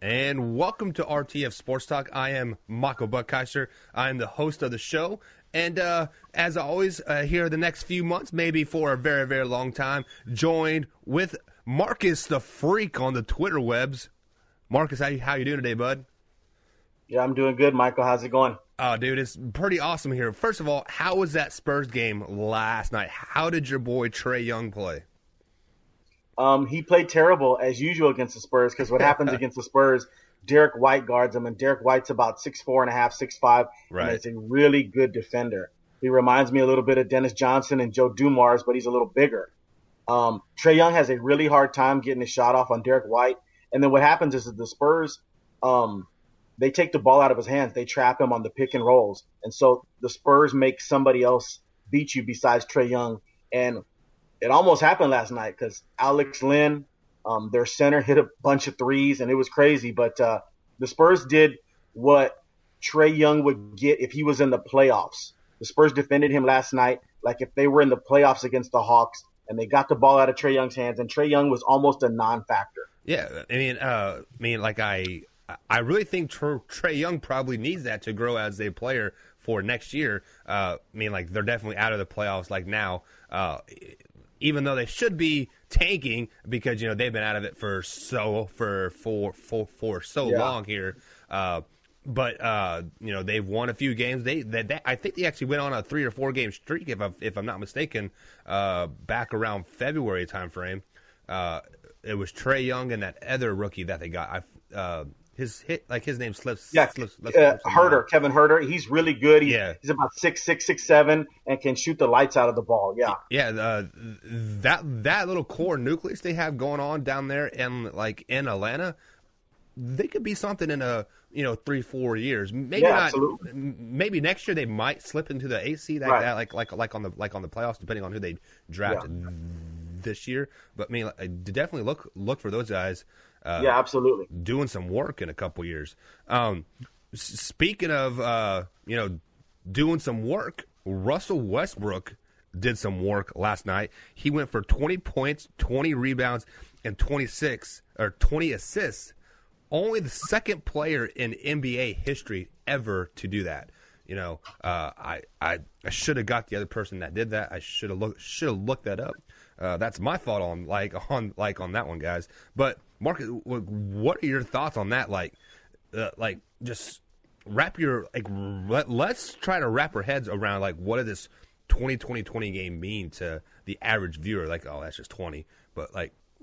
And welcome to RTF Sports Talk. I am Mako Buckheiser. I am the host of the show. And as always, here the next few months, maybe for a very, very long time, joined with Marcus the Freak on the Twitter webs. Marcus, how you doing today, bud? Yeah, I'm doing good, Michael. How's it going? Oh, dude, it's pretty awesome here. First of all, how was that Spurs game last night? How did your boy Trae Young play? He played terrible as usual against the Spurs because what happens against the Spurs, Derek White guards him, and Derek White's about 6'4" and a half, 6'5", right. And he's a really good defender. He reminds me a little bit of Dennis Johnson and Joe Dumars, but he's a little bigger. Trae Young has a really hard time getting his shot off on Derek White, and then what happens is that the Spurs, they take the ball out of his hands. They trap him on the pick and rolls, and so the Spurs make somebody else beat you besides Trae Young, and it almost happened last night because Alex Len, their center, hit a bunch of threes, and it was crazy. But the Spurs did what Trae Young would get if he was in the playoffs. The Spurs defended him last night like if they were in the playoffs against the Hawks, and they got the ball out of Trae Young's hands, and Trae Young was almost a non-factor. Yeah, I really think Trae Young probably needs that to grow as a player for next year. They're definitely out of the playoffs now. Even though they should be tanking because they've been out of it for so long here, but they've won a few games. I think they actually went on a 3 or 4 game streak if I'm not mistaken, back around February timeframe. It was Trae Young and that other rookie that they got. His name slips. Yeah, Herter, Kevin Herter. He's really good. He's about 6'6", 6'7", and can shoot the lights out of the ball. Yeah. Yeah. That little core nucleus they have going on down there in Atlanta, they could be something in 3-4 years. Maybe not. Absolutely. Maybe next year they might slip into the AC. Like on the playoffs, depending on who they draft this year. But definitely look for those guys. Absolutely. Doing some work in a couple years. Speaking of, doing some work, Russell Westbrook did some work last night. He went for 20 points, 20 rebounds, and 20 assists. Only the second player in NBA history ever to do that. I should have got the other person that did that. I should have looked that up. That's my fault on that one, guys. But Marcus, what are your thoughts on that? Just wrap your let's try to wrap our heads around what does this 20 game mean to the average viewer? That's just 20, but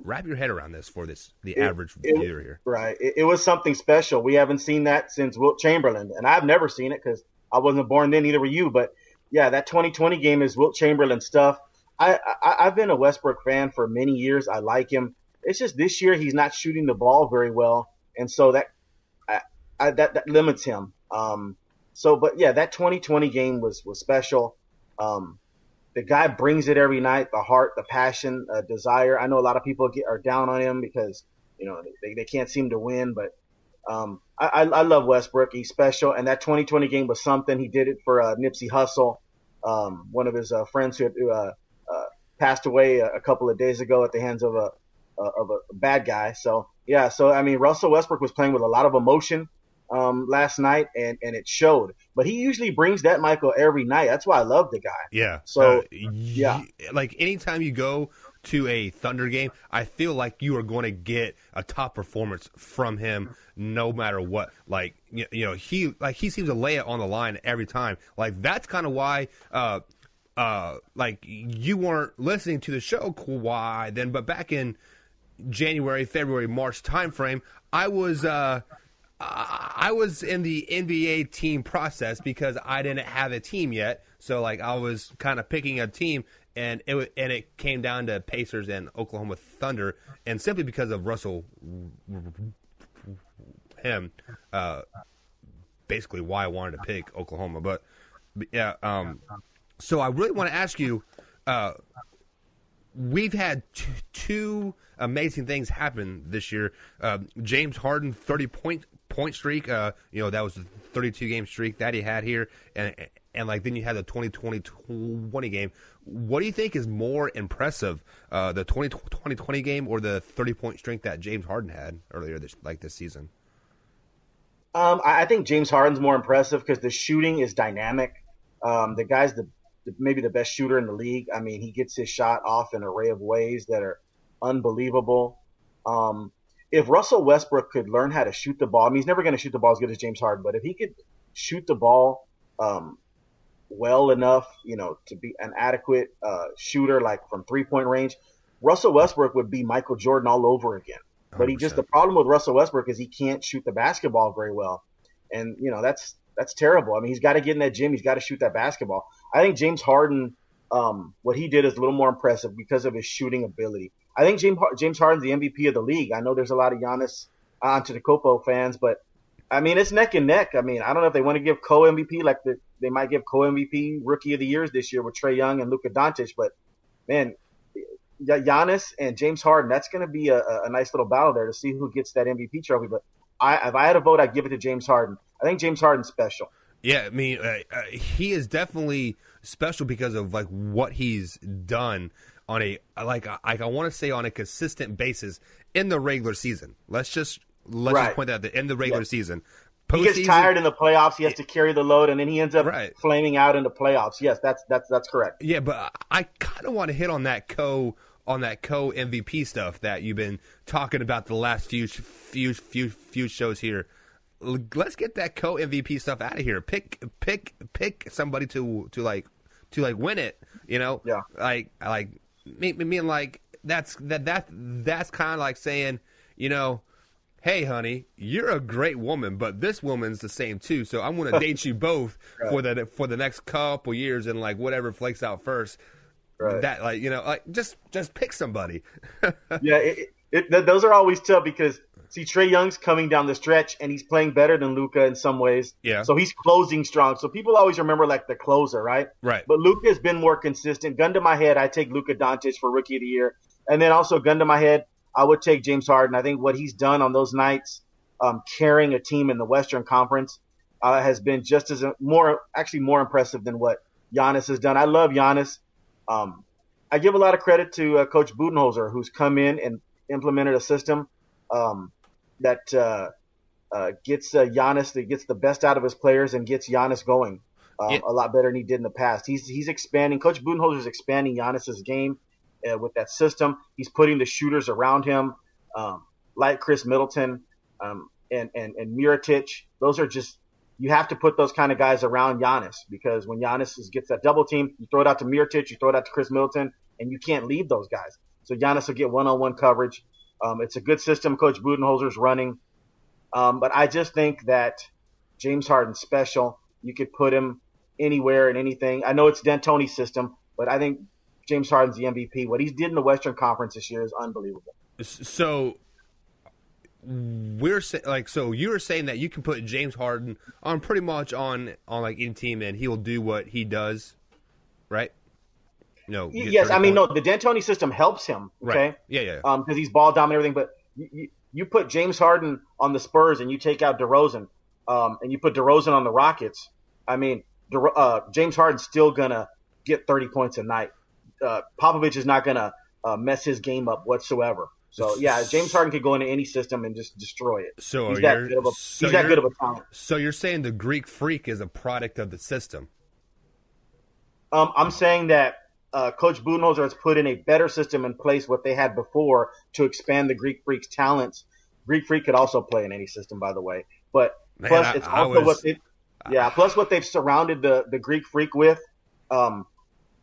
wrap your head around this for the average viewer here. Right. It was something special. We haven't seen that since Wilt Chamberlain, and I've never seen it because I wasn't born then, neither were you. But yeah, that 2020 game is Wilt Chamberlain stuff. I've been a Westbrook fan for many years. I like him. It's just this year he's not shooting the ball very well, and so that limits him. But that 2020 game was special. The guy brings it every night. The heart, the passion, desire. I know a lot of people are down on him because they can't seem to win, but I love Westbrook. He's special, and that 2020 game was something. He did it for Nipsey Hussle, one of his friends who passed away a couple of days ago at the hands of a bad guy. So Russell Westbrook was playing with a lot of emotion last night, and it showed. But he usually brings that, Michael, every night. That's why I love the guy. Yeah. So anytime you go to a Thunder game, I feel like you are going to get a top performance from him, no matter what. He seems to lay it on the line every time. That's kind of why. You weren't listening to the show, Kawhi, then, but back in January, February, March timeframe, I was in the NBA team process because I didn't have a team yet. So I was kind of picking a team, and it came down to Pacers and Oklahoma Thunder, and simply because of Russell, basically why I wanted to pick Oklahoma. But yeah. So I really want to ask you, we've had two amazing things happen this year. James Harden, 30-point streak. That was the 32-game streak that he had here. And then you had the 2020 game. What do you think is more impressive, the 2020 game or the 30-point streak that James Harden had earlier this season? I think James Harden's more impressive because the shooting is dynamic. The guy's maybe the best shooter in the league. I mean, he gets his shot off in an array of ways that are unbelievable. If Russell Westbrook could learn how to shoot the ball, I mean, he's never going to shoot the ball as good as James Harden, but if he could shoot the ball well enough, to be an adequate shooter, like from 3-point range, Russell Westbrook would be Michael Jordan all over again. But the problem with Russell Westbrook is he can't shoot the basketball very well. And, that's terrible. I mean, he's got to get in that gym. He's got to shoot that basketball. I think James Harden, what he did is a little more impressive because of his shooting ability. I think James Harden's the MVP of the league. I know there's a lot of Giannis Antetokounmpo fans, but I mean, it's neck and neck. I mean, I don't know if they want to give co-MVP like they might give co-MVP Rookie of the Years this year with Trae Young and Luka Doncic. But man, Giannis and James Harden, that's going to be a nice little battle there to see who gets that MVP trophy. But if I had a vote, I'd give it to James Harden. I think James Harden's special. Yeah, I mean, he is definitely special because of like what he's done on I want to say on a consistent basis in the regular season. Let's just point out that in the regular season. He gets tired in the playoffs. He has to carry the load, and then he ends up flaming out in the playoffs. Yes, that's correct. Yeah, but I kind of want to hit on that co MVP stuff that you've been talking about the last few shows here. Let's get that co MVP stuff out of here. Pick somebody to win it. Yeah. Like that's kind of like saying, hey, honey, you're a great woman, but this woman's the same too. So I'm going to date you both for the next couple years, and like whatever flakes out first. Right. That just pick somebody. Yeah, those are always tough because Trae Young's coming down the stretch and he's playing better than Luka in some ways. Yeah. So he's closing strong. So people always remember like the closer, right? Right. But Luka has been more consistent. Gun to my head, I take Luka Doncic for Rookie of the Year, and then also gun to my head, I would take James Harden. I think what he's done on those nights, carrying a team in the Western Conference, has been just as more impressive than what Giannis has done. I love Giannis. I give a lot of credit to Coach Budenholzer, who's come in and implemented a system that gets Giannis, that gets the best out of his players and gets Giannis going a lot better than he did in the past. He's expanding. Coach Budenholzer is expanding Giannis's game with that system. He's putting the shooters around him, like Chris Middleton and Mirotic. Those are just, you have to put those kind of guys around Giannis, because when Giannis gets that double team, you throw it out to Mirotic, you throw it out to Chris Middleton, and you can't leave those guys. So Giannis will get one-on-one coverage. It's a good system Coach Budenholzer's running. But I just think that James Harden's special. You could put him anywhere and anything. I know it's D'Antoni's system, but I think James Harden's the MVP. What he did in the Western Conference this year is unbelievable. So you're saying that you can put James Harden on pretty much on like any team and he will do what he does, right? No. Yes, I mean, no, the D'Antoni system helps him, okay? Right. Yeah. Because he's ball dominant and everything, but you put James Harden on the Spurs and you take out DeRozan, and you put DeRozan on the Rockets, I mean, James Harden's still going to get 30 points a night. Popovich is not going to mess his game up whatsoever. So, yeah, James Harden could go into any system and just destroy it. So he's that good of a talent. So you're saying the Greek Freak is a product of the system? I'm saying that Coach Budenholzer has put in a better system in place what they had before to expand the Greek Freak's talents. Greek Freak could also play in any system, by the way. But plus what they've surrounded the Greek Freak with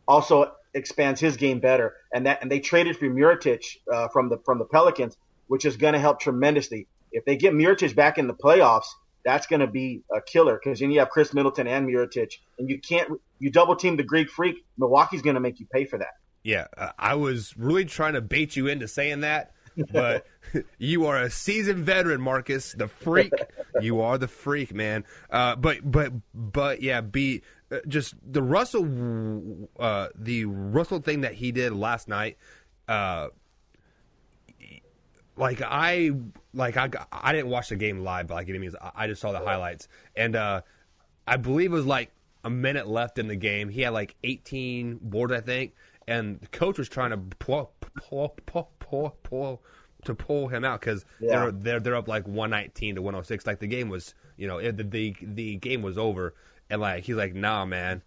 also expands his game better. And they traded for Mirotic from the Pelicans, which is going to help tremendously. If they get Mirotic back in the playoffs, that's going to be a killer, because then you have Chris Middleton and Mirotic, and you double team the Greek Freak. Milwaukee's going to make you pay for that. Yeah, I was really trying to bait you into saying that, but you are a seasoned veteran, Marcus, the Freak. You are the Freak, man. But yeah, just the Russell thing that he did last night. I didn't watch the game live, but I just saw the highlights, and I believe it was like a minute left in the game. He had like 18 boards, I think, and the coach was trying to pull him out because they're up like 119 to 106. Like the game was the game was over, and like he's like, nah, man,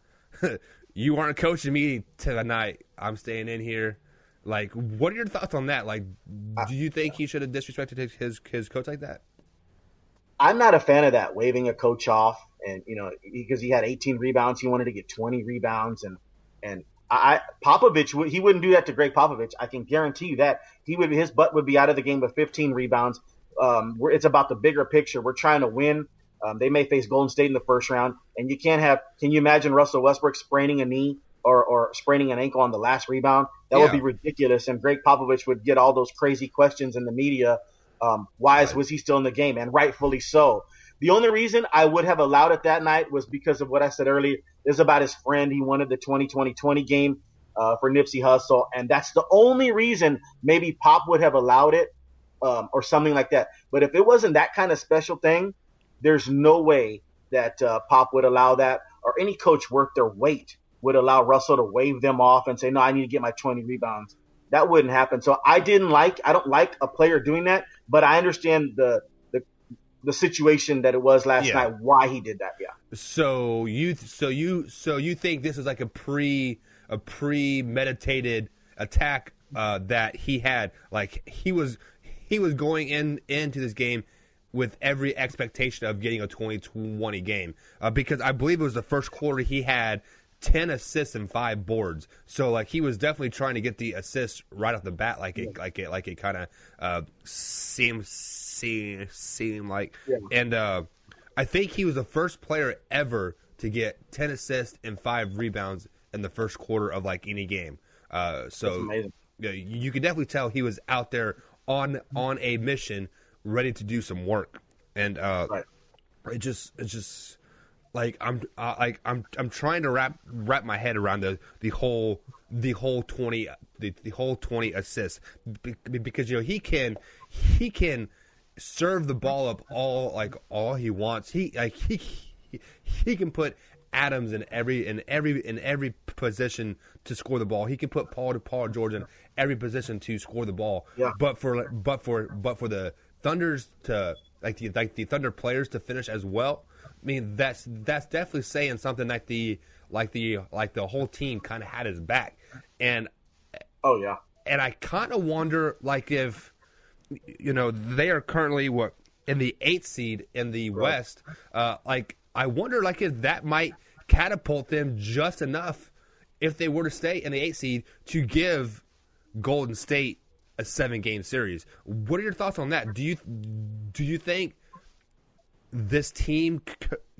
you aren't coaching me tonight. I'm staying in here. Like, what are your thoughts on that? Like, do you think he should have disrespected his coach like that? I'm not a fan of that, waving a coach off, and because he had 18 rebounds, he wanted to get 20 rebounds, and Popovich, he wouldn't do that to Greg Popovich. I can guarantee you that his butt would be out of the game with 15 rebounds. It's about the bigger picture. We're trying to win. They may face Golden State in the first round, and you can't have. Can you imagine Russell Westbrook spraining a knee or spraining an ankle on the last rebound? That would be ridiculous, and Greg Popovich would get all those crazy questions in the media. Was he still in the game? And rightfully so. The only reason I would have allowed it that night was because of what I said earlier. It was about his friend. He wanted the 20-20-20 game for Nipsey Hussle, and that's the only reason maybe Pop would have allowed it or something like that. But if it wasn't that kind of special thing, there's no way that Pop would allow that, or any coach worth their weight would allow Russell to wave them off and say, no, I need to get my 20 rebounds. That wouldn't happen. So I don't like a player doing that, but I understand the situation that it was last night, why he did that. Yeah. So you think this is like a premeditated attack that he had, like he was going into this game with every expectation of getting a 20-20 game, because I believe it was the first quarter he had 10 assists and 5 boards. So like he was definitely trying to get the assists right off the bat, like it kind of seemed like. Yeah. And I think he was the first player ever to get 10 assists and 5 rebounds in the first quarter of like any game. So you could definitely tell he was out there on a mission, ready to do some work. And it's just like I'm trying to wrap my head around the whole 20 assists, because he can serve the ball up all he wants. He can put Adams in every position to score the ball. He can put Paul George in every position to score the ball. Yeah. But for the Thunders to the Thunder players to finish as well, I mean that's definitely saying something like the whole team kind of had his back. And and I kind of wonder, like, if they are currently in the 8th seed in the West, like I wonder like if that might catapult them just enough if they were to stay in the 8th seed to give Golden State a 7-game series. What are your thoughts on that? Do you think this team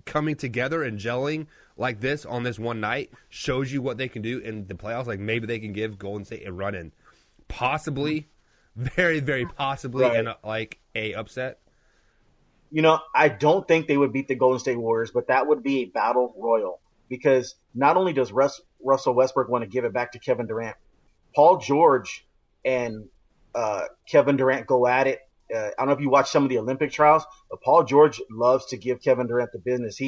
coming together and gelling like this on this one night shows you what they can do in the playoffs? Like maybe they can give Golden State a run in, possibly, very, very possibly, in a upset. I don't think they would beat the Golden State Warriors, but that would be a battle royal, because not only does Russell Westbrook want to give it back to Kevin Durant, Paul George and Kevin Durant go at it. I don't know if you watch some of the Olympic trials, but Paul George loves to give Kevin Durant the business.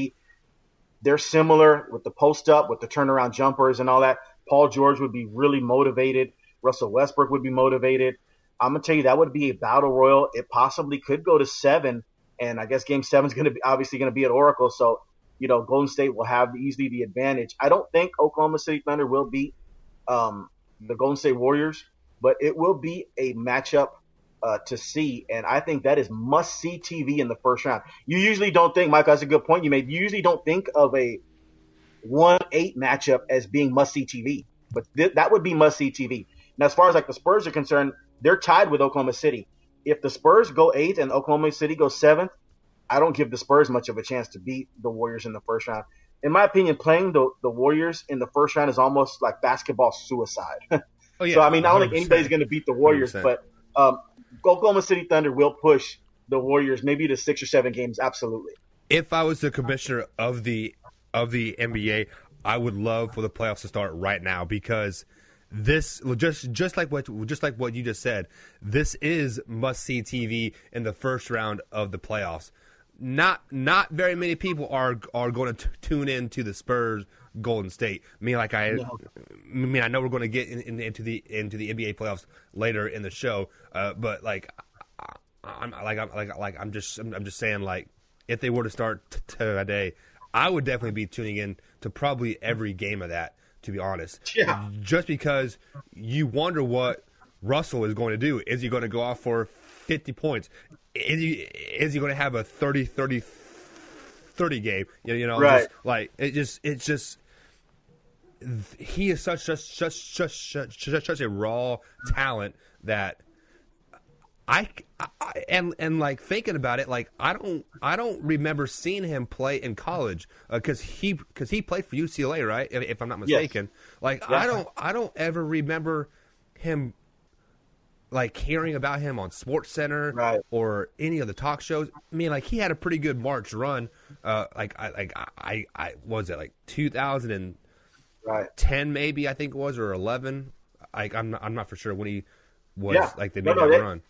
They're similar with the post up, with the turnaround jumpers and all that. Paul George would be really motivated. Russell Westbrook would be motivated. I'm going to tell you, that would be a battle royal. It possibly could go to 7, and I guess Game 7 is obviously going to be at Oracle. So, Golden State will have easily the advantage. I don't think Oklahoma City Thunder will beat the Golden State Warriors, but it will be a matchup to see, and I think that is must-see TV in the first round. You usually don't think, Michael, that's a good point you made, you usually don't think of a 1-8 matchup as being must-see TV, but that would be must-see TV. Now, as far as like the Spurs are concerned, they're tied with Oklahoma City. If the Spurs go 8th and Oklahoma City goes 7th, I don't give the Spurs much of a chance to beat the Warriors in the first round. In my opinion, playing the Warriors in the first round is almost like basketball suicide. Oh, yeah, so, I mean, I don't think anybody's going to beat the Warriors, 100%. But Oklahoma City Thunder will push the Warriors maybe to 6 or 7 games, absolutely. If I was the commissioner of the NBA, I would love for the playoffs to start right now, because this just like what you just said, this is must-see TV in the first round of the playoffs. Not very many people are going to tune in to the Spurs Golden State. I know we're going to get into the NBA playoffs later in the show, but I'm just saying, like, if they were to start today, I would definitely be tuning in to probably every game of that, to be honest. Yeah. Just because you wonder what Russell is going to do. Is he going to go off for 50 points? Is he going to have a 30 game? You know, right. just like it's just he is such a raw talent that and like thinking about it, like I don't remember seeing him play in college because he played for UCLA, right? If I'm not mistaken. Yes. Like yeah. I don't ever remember him like hearing about him on Sports Center right. or any of the talk shows. I mean, like he had a pretty good March run. I was it like 2010 maybe I think it was, or 11. I'm not for sure when he was like they made that run.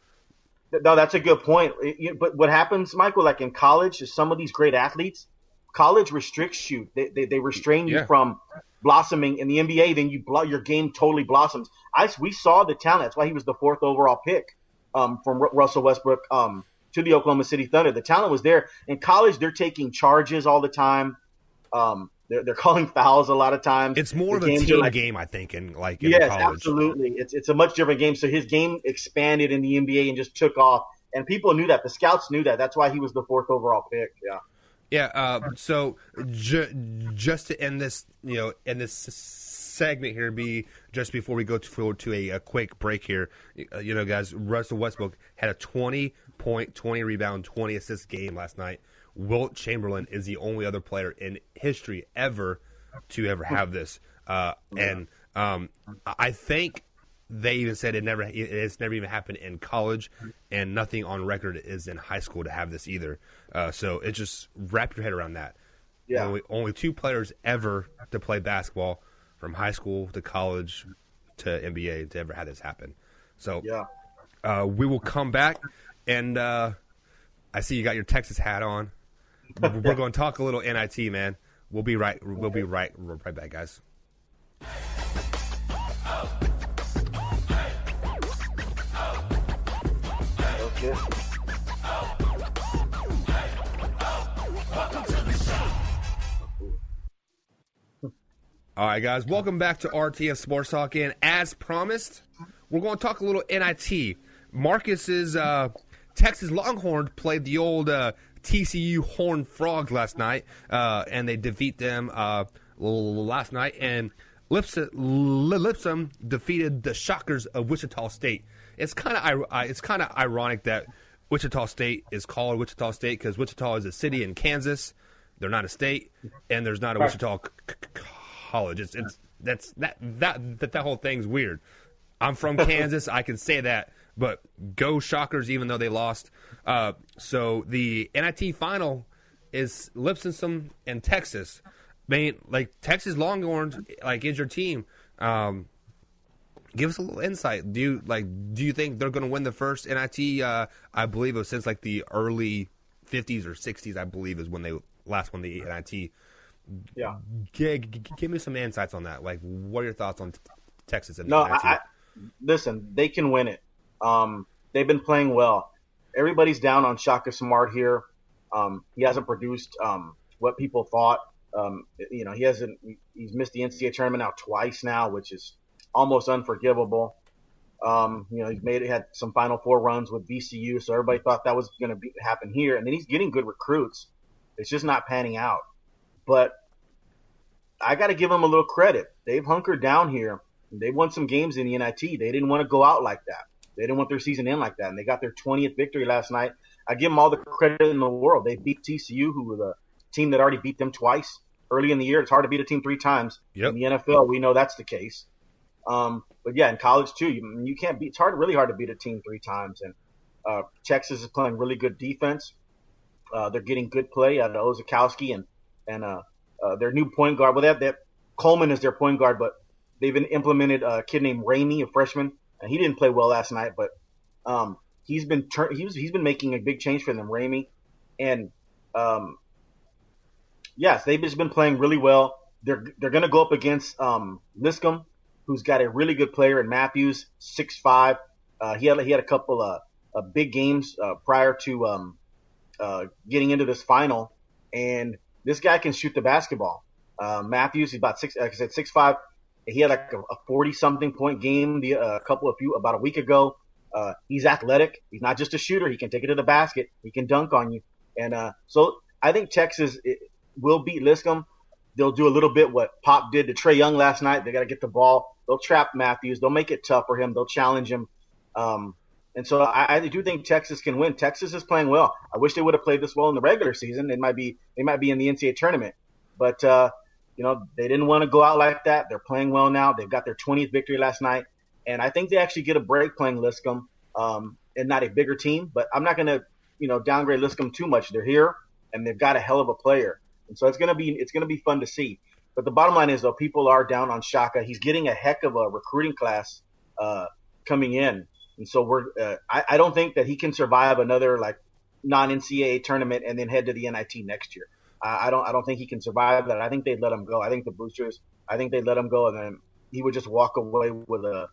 No, that's a good point. But what happens, Michael, like in college, is some of these great athletes, college restricts you. They restrain you from blossoming. In the NBA, then your game totally blossoms. We saw the talent. That's why he was the 4th overall pick from Russell Westbrook to the Oklahoma City Thunder. The talent was there. In college, they're taking charges all the time. They're calling fouls a lot of times. It's more of a team game, I think, in college. Yes, absolutely. It's a much different game. So his game expanded in the NBA and just took off. And people knew that. The scouts knew that. That's why he was the 4th overall pick. Yeah. Yeah. So just to end this, in this segment here, just before we go to a quick break here, guys, Russell Westbrook had a 20-point, 20 rebound, 20 assist game last night. Wilt Chamberlain is the only other player in history ever to ever have this, and I think they even said it's never even happened in college, and nothing on record is in high school to have this either. So it just wrap your head around that. Yeah, only 2 players ever to play basketball from high school to college to NBA to ever have this happen. So we will come back, and I see you got your Texas hat on. We're going to talk a little NIT, man. We'll be right back, guys. Okay. All right, guys. Welcome back to RTF Sports Talk. And as promised, we're going to talk a little NIT. Marcus's Texas Longhorns played the old TCU Horned Frogs last night, and they defeat them last night. And Lipscomb defeated the Shockers of Wichita State. It's kind of ironic that Wichita State is called Wichita State because Wichita is a city in Kansas. They're not a state, and there's not a Wichita college. That whole thing's weird. I'm from Kansas. I can say that. But go Shockers, even though they lost. So the NIT final is Lipscomb and Texas. I mean, like Texas Longhorns, like is your team. Give us a little insight. Do you think they're going to win the first NIT? I believe it was since like the early 50s or 60s. I believe is when they last won the NIT. Yeah. Give me some insights on that. Like, what are your thoughts on Texas and the NIT? Listen, they can win it. They've been playing well. Everybody's down on Shaka Smart here. He hasn't produced what people thought. He's missed the NCAA tournament now twice now, which is almost unforgivable. He's had some Final Four runs with VCU, so everybody thought that was going to happen here. And then he's getting good recruits. It's just not panning out. But I got to give them a little credit. They've hunkered down here. They won some games in the NIT. They didn't want to go out like that. They didn't want their season in like that. And they got their 20th victory last night. I give them all the credit in the world. They beat TCU, who was a team that already beat them twice early in the year. It's hard to beat a team 3 times. Yep. In the NFL, we know that's the case. But yeah, in college too, you can't beat. It's really hard to beat a team 3 times. And Texas is playing really good defense. They're getting good play out of Ozakowski and their new point guard. Well, they have Coleman is their point guard, but they've implemented a kid named Ramey, a freshman. And he didn't play well last night, but he's been making a big change for them, Ramey. And yes, they've just been playing really well. They're going to go up against Lipscomb, who's got a really good player in Matthews, 6'5". He had a couple of big games prior to getting into this final, and this guy can shoot the basketball. Matthews, he's about like I said, 6'5". He had like a 40-something point game about a week ago. He's athletic. He's not just a shooter. He can take it to the basket. He can dunk on you. And so I think Texas will beat Liscum. They'll do a little bit what Pop did to Trae Young last night. They got to get the ball. They'll trap Matthews. They'll make it tough for him. They'll challenge him. And so I do think Texas can win. Texas is playing well. I wish they would have played this well in the regular season. They might be in the NCAA tournament. But they didn't want to go out like that. They're playing well now. They've got their 20th victory last night. And I think they actually get a break playing Liscum, and not a bigger team. But I'm not going to, downgrade Liscum too much. They're here, and they've got a hell of a player. And so it's going to be fun to see. But the bottom line is, though, people are down on Shaka. He's getting a heck of a recruiting class coming in. And so I don't think that he can survive another like non-NCAA tournament and then head to the NIT next year. I don't think he can survive that. I think they'd let him go. I think the boosters, they'd let him go, and then he would just walk away with a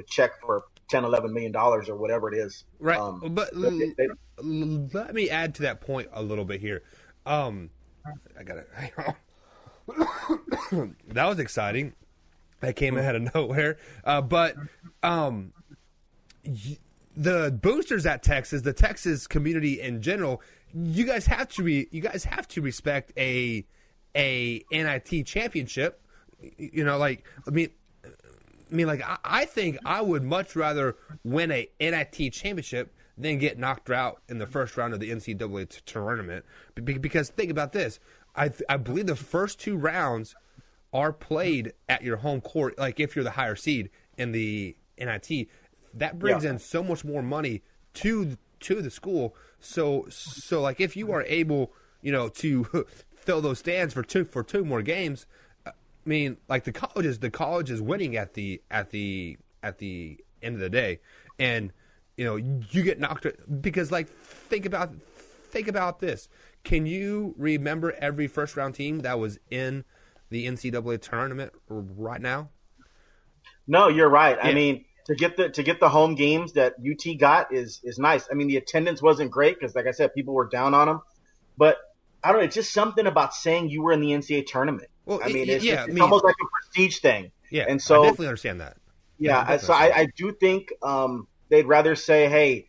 check for $10-11 million or whatever it is. Right. But let me add to that point a little bit here. I got it. That was exciting. That came out of nowhere. But the boosters at Texas, the Texas community in general, you guys have to respect a NIT championship. I think I would much rather win a NIT championship than get knocked out in the first round of the NCAA tournament. Because think about this. I believe the first two rounds are played at your home court. Like if you're the higher seed in the NIT, that brings in so much more money to the school. So like if you are able, to fill those stands for two more games, I mean, like the college is winning at the end of the day, and you get knocked because like think about this. Can you remember every first round team that was in the NCAA tournament right now? No, you're right. Yeah. I mean, to get the home games that UT got is nice. I mean, the attendance wasn't great because, like I said, people were down on them. But I don't know, it's just something about saying you were in the NCAA tournament. Well, I mean, it's almost like a prestige thing. Yeah, and so I definitely understand that. Yeah, so I do think they'd rather say, hey,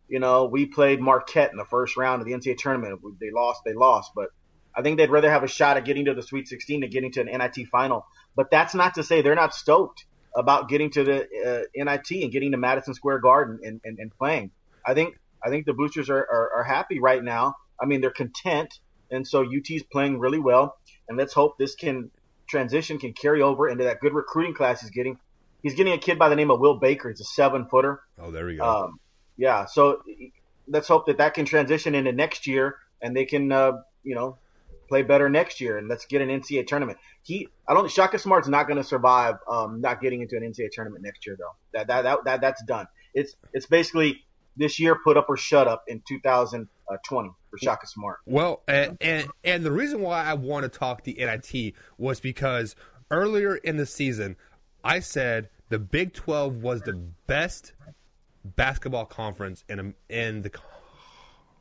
we played Marquette in the first round of the NCAA tournament. If they lost. But I think they'd rather have a shot at getting to the Sweet 16 than getting to an NIT final. But that's not to say they're not stoked about getting to the NIT and getting to Madison Square Garden and playing. I think the boosters are happy right now. I mean, they're content, and so UT's playing really well. And let's hope this can carry over into that good recruiting class he's getting. He's getting a kid by the name of Will Baker. He's a 7-footer. Oh, there we go. Yeah, so let's hope that can transition into next year, and they can play better next year, and let's get an NCAA tournament. Shaka Smart's not going to survive not getting into an NCAA tournament next year, though. That's done. It's basically this year, put up or shut up in 2020 for Shaka Smart. Well, and the reason why I want to talk the NIT was because earlier in the season, I said the Big 12 was the best basketball conference in the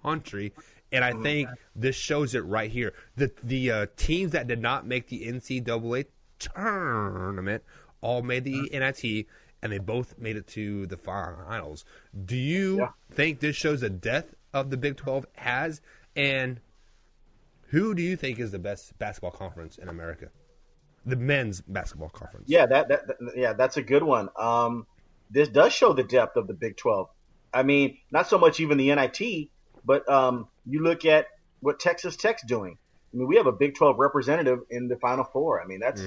country. And I think this shows it right here. The teams that did not make the NCAA tournament all made the NIT, and they both made it to the finals. Do you think this shows the depth of the Big 12 has? And who do you think is the best basketball conference in America? The men's basketball conference. Yeah, that's a good one. This does show the depth of the Big 12. I mean, not so much even the NIT, but you look at what Texas Tech's doing. I mean, we have a Big 12 representative in the Final Four. I mean, that's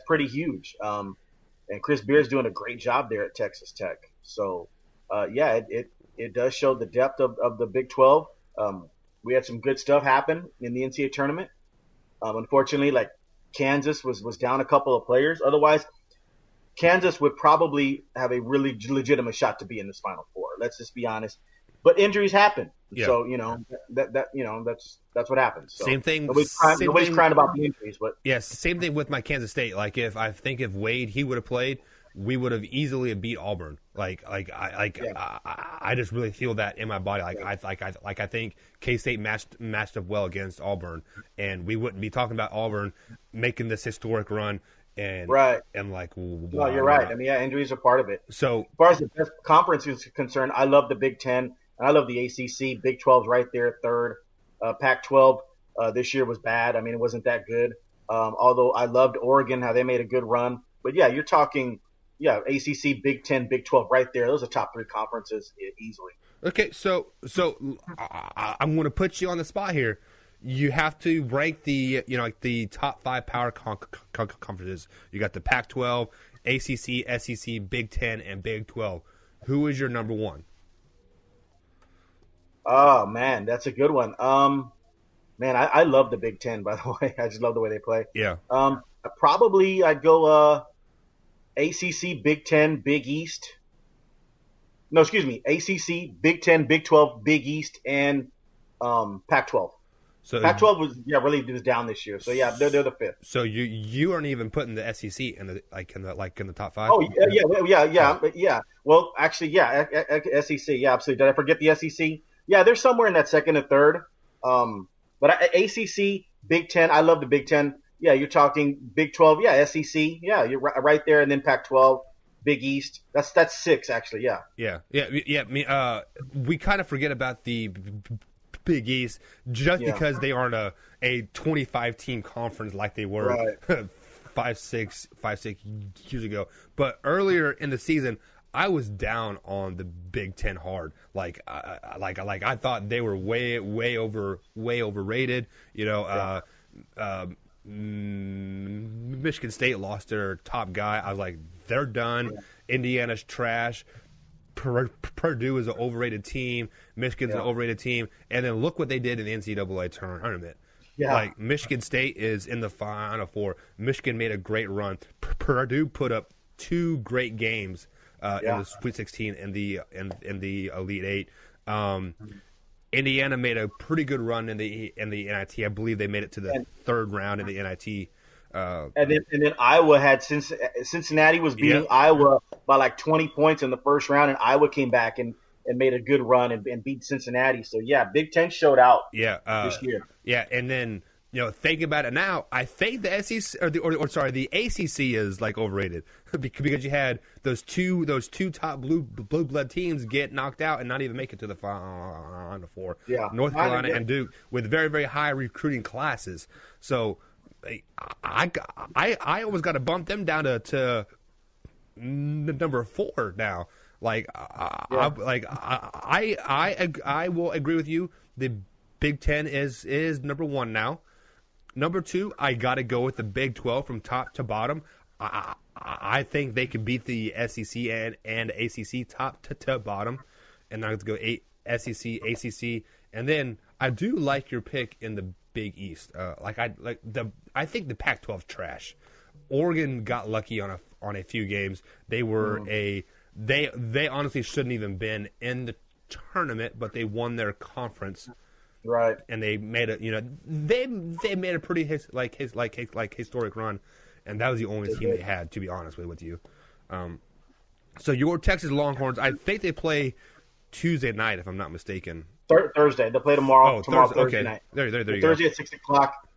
pretty huge. And Chris Beard's doing a great job there at Texas Tech. So, it does show the depth of the Big 12. We had some good stuff happen in the NCAA tournament. Unfortunately, like Kansas was down a couple of players. Otherwise, Kansas would probably have a really legitimate shot to be in this Final Four. Let's just be honest. But injuries happen, so that's what happens. So, same thing. Nobody's crying about the injuries, but yes, same thing with my Kansas State. Like if Wade he would have played, we would have easily beat Auburn. I just really feel that in my body. I think K-State matched up well against Auburn, and we wouldn't be talking about Auburn making this historic run. And right. And like, no, you're right. I mean, yeah, injuries are part of it. So as far as the best conference is concerned, I love the Big Ten and I love the ACC. Big 12's right there, third. Pac-12 this year was bad. I mean, it wasn't that good. Although I loved Oregon, how they made a good run. But yeah, you're talking, ACC, Big 10, Big 12, right there. Those are top three conferences easily. Okay, so I'm going to put you on the spot here. You have to rank the the top five power conferences. You got the Pac-12, ACC, SEC, Big 10, and Big 12. Who is your number one? Oh man, that's a good one. Man, I love the Big 10. By the way, I just love the way they play. Yeah. Probably I'd go ACC, Big 10, Big East. No, excuse me, ACC, Big 10, Big 12, Big East, and Pac-12. So Pac-12 was really down this year. So yeah, they're the fifth. So you aren't even putting the SEC in the top five. Oh yeah. Well, actually, yeah, SEC. Yeah, absolutely. Did I forget the SEC? Yeah, they're somewhere in that second or third. But ACC, Big 10. I love the Big 10. Yeah, you're talking Big 12. Yeah, SEC. Yeah, you're right there, and then Pac-12. Big East. That's six actually. Yeah. Yeah. We kind of forget about the Big East just because they aren't a 25 team conference like they were five, six years ago. But earlier in the season, I was down on the Big Ten hard. I thought they were way overrated. Michigan State lost their top guy. I was like, they're done. Indiana's trash. Purdue is an overrated team. Michigan's an overrated team. And then look what they did in the NCAA tournament. Yeah. Like, Michigan State is in the Final Four. Michigan made a great run. Purdue put up two great games in the Sweet 16 and the Elite Eight. Indiana made a pretty good run in the NIT. I believe they made it to the third round in the NIT. And then Iowa had Cincinnati was beating Iowa by like 20 points in the first round, and Iowa came back and made a good run and beat Cincinnati. So yeah, Big Ten showed out this year. Yeah, and then think about it now. I think the SEC the ACC is like overrated because you had those two top blue blood teams get knocked out and not even make it to the Final Four. Yeah, North Carolina and Duke with very very high recruiting classes. So I always got to bump them down to number 4 now. I will agree with you. The Big Ten is number 1 now. Number 2, I got to go with the Big 12 from top to bottom. I think they could beat the SEC and ACC top to bottom, and I have to go SEC, ACC, and then I do like your pick in the Big East. I think the Pac-12 trash. Oregon got lucky on a few games. They were they honestly shouldn't even been in the tournament, but they won their conference. Right. And they made they made a pretty historic run, and that was the only team they had, to be honest with you. So your Texas Longhorns, I think they play Tuesday night, if I'm not mistaken. Thursday. They'll play tomorrow. Thursday night. There you Thursday go. Thursday at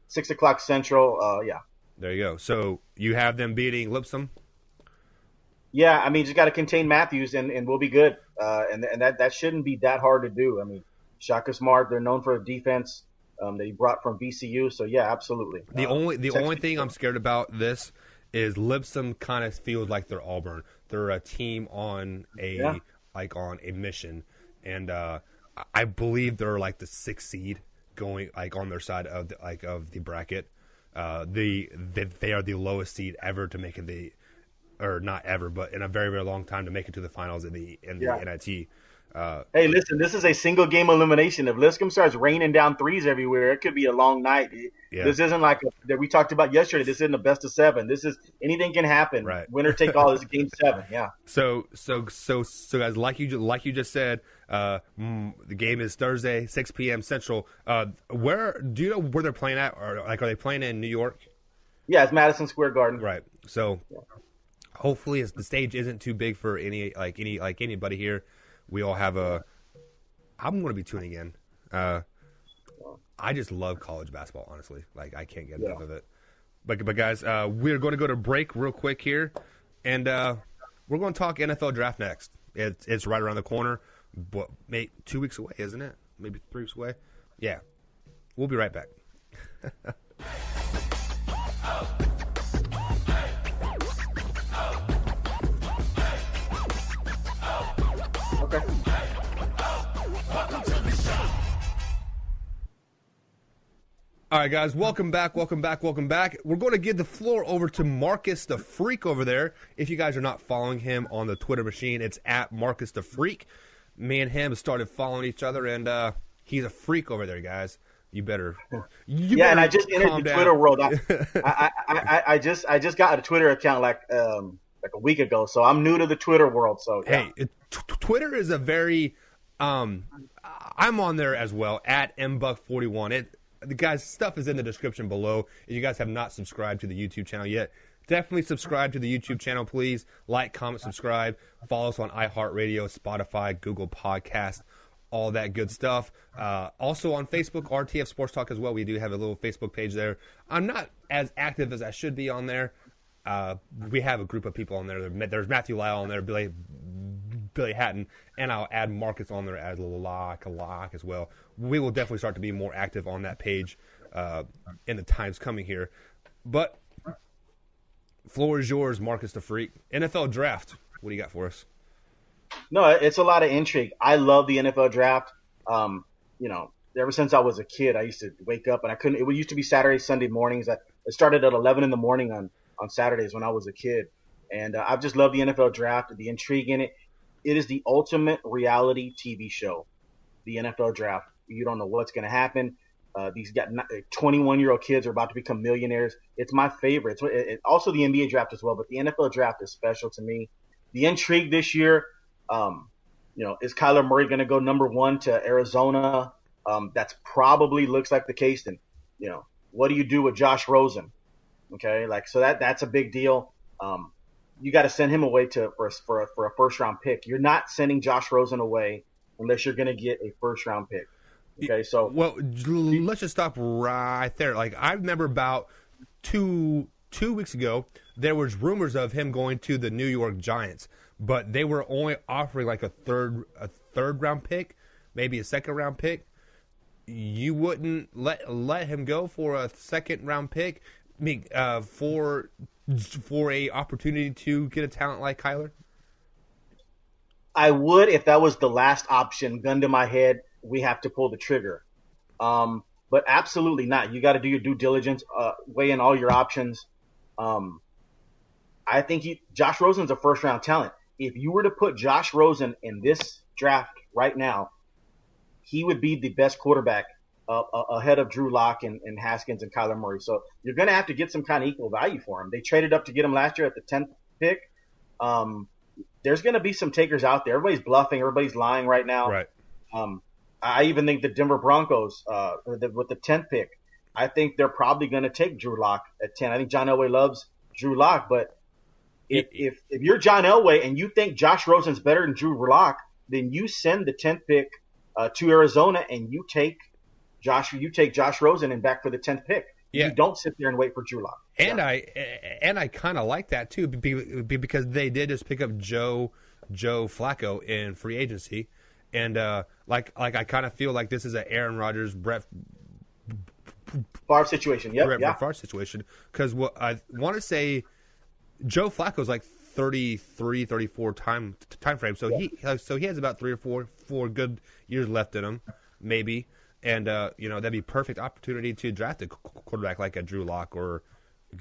6 o'clock Central. Yeah. There you go. So you have them beating Lipscomb. Yeah, I mean, just got to contain Matthews, and we'll be good. And that shouldn't be that hard to do. I mean, Shaka Smart, they're known for a defense that he brought from VCU. So yeah, absolutely. The only thing I'm scared about this is Lipscomb kind of feels like they're Auburn. They're a team on a mission, and I believe they're like the 6th seed going on their side of the bracket. They are the lowest seed ever to make it or not ever, but in a very very long time to make it to the finals in the NIT. Hey, listen, this is a single game elimination. If Lipscomb starts raining down threes everywhere, it could be a long night. Yeah. This isn't like that we talked about yesterday. This isn't a best of 7. This is anything can happen. Right. Winner take all. This is game 7. Yeah. So guys, like you just said, the game is Thursday, 6 p.m. Central. Where do you know where they're playing at? Or are they playing in New York? Yeah, it's Madison Square Garden. Right. So hopefully the stage isn't too big for anybody here. We all have I'm going to be tuning in. I just love college basketball, honestly. Like, I can't get enough of it. But guys, we're going to go to break real quick here, and we're going to talk NFL draft next. It's right around the corner, but maybe 2 weeks away, isn't it? Maybe 3 weeks away. Yeah, we'll be right back. Okay. All right, guys, welcome back. We're going to give the floor over to Marcus the Freak over there. If you guys are not following him on the Twitter machine, it's at Marcus the Freak. Me and him started following each other, and he's a freak over there, guys. You better. And I just entered the Twitter world. I just got a Twitter account like a week ago, so I'm new to the Twitter world. So yeah. Hey, Twitter is a very. I'm on there as well at mbuck41. The guys' stuff is in the description below. If you guys have not subscribed to the YouTube channel yet, definitely subscribe to the YouTube channel, please. Like, comment, subscribe. Follow us on iHeartRadio, Spotify, Google Podcast, all that good stuff. Also on Facebook, RTF Sports Talk as well. We do have a little Facebook page there. I'm not as active as I should be on there. We have a group of people on there. There's Matthew Lyle on there, Billy Hatton, and I'll add Marcus on there as a lock as well. We will definitely start to be more active on that page in the times coming here. But floor is yours, Marcus the Freak. NFL draft. What do you got for us? No, it's a lot of intrigue. I love the NFL draft. Ever since I was a kid, I used to wake up and I couldn't. It used to be Saturday, Sunday mornings. It started at 11 in the morning on Saturdays when I was a kid, and I've just loved the NFL draft, the intrigue in it. It is the ultimate reality TV show, the NFL draft. You don't know what's going to happen. These 21-year-old kids are about to become millionaires. It's my favorite. Also the NBA draft as well, but the NFL draft is special to me. The intrigue this year, is Kyler Murray going to go number 1 to Arizona? That's probably looks like the case. And, what do you do with Josh Rosen? Okay, so that's a big deal. You got to send him away for a first-round pick. You're not sending Josh Rosen away unless you're going to get a first-round pick. Okay, so let's just stop right there. Like, I remember about two weeks ago, there was rumors of him going to the New York Giants, but they were only offering like a third round pick, maybe a second round pick. You wouldn't let him go for a second round pick, for a opportunity to get a talent like Kyler? I would if that was the last option. Gun to my head, we have to pull the trigger. But absolutely not. You got to do your due diligence, weigh in all your options. I think Josh Rosen's a first-round talent. If you were to put Josh Rosen in this draft right now, he would be the best quarterback ahead of Drew Lock and Haskins and Kyler Murray. So you're going to have to get some kind of equal value for him. They traded up to get him last year at the 10th pick. There's going to be some takers out there. Everybody's bluffing. Everybody's lying right now. Right. I even think the Denver Broncos, with the 10th pick, I think they're probably going to take Drew Lock at 10. I think John Elway loves Drew Lock, but if you're John Elway and you think Josh Rosen's better than Drew Lock, then you send the 10th pick to Arizona and you take Josh Rosen and back for the 10th pick. Yeah. You don't sit there and wait for Drew Lock. And I kind of like that too, because they did just pick up Joe Flacco in free agency, and like I kind of feel like this is an Aaron Rodgers, Brett Favre situation. Yep, Brett Favre situation, because what I want to say, Joe Flacco's like 33, 34 time frame, so he has about 3 or 4 good years left in him, maybe. And, that'd be perfect opportunity to draft a quarterback like a Drew Lock or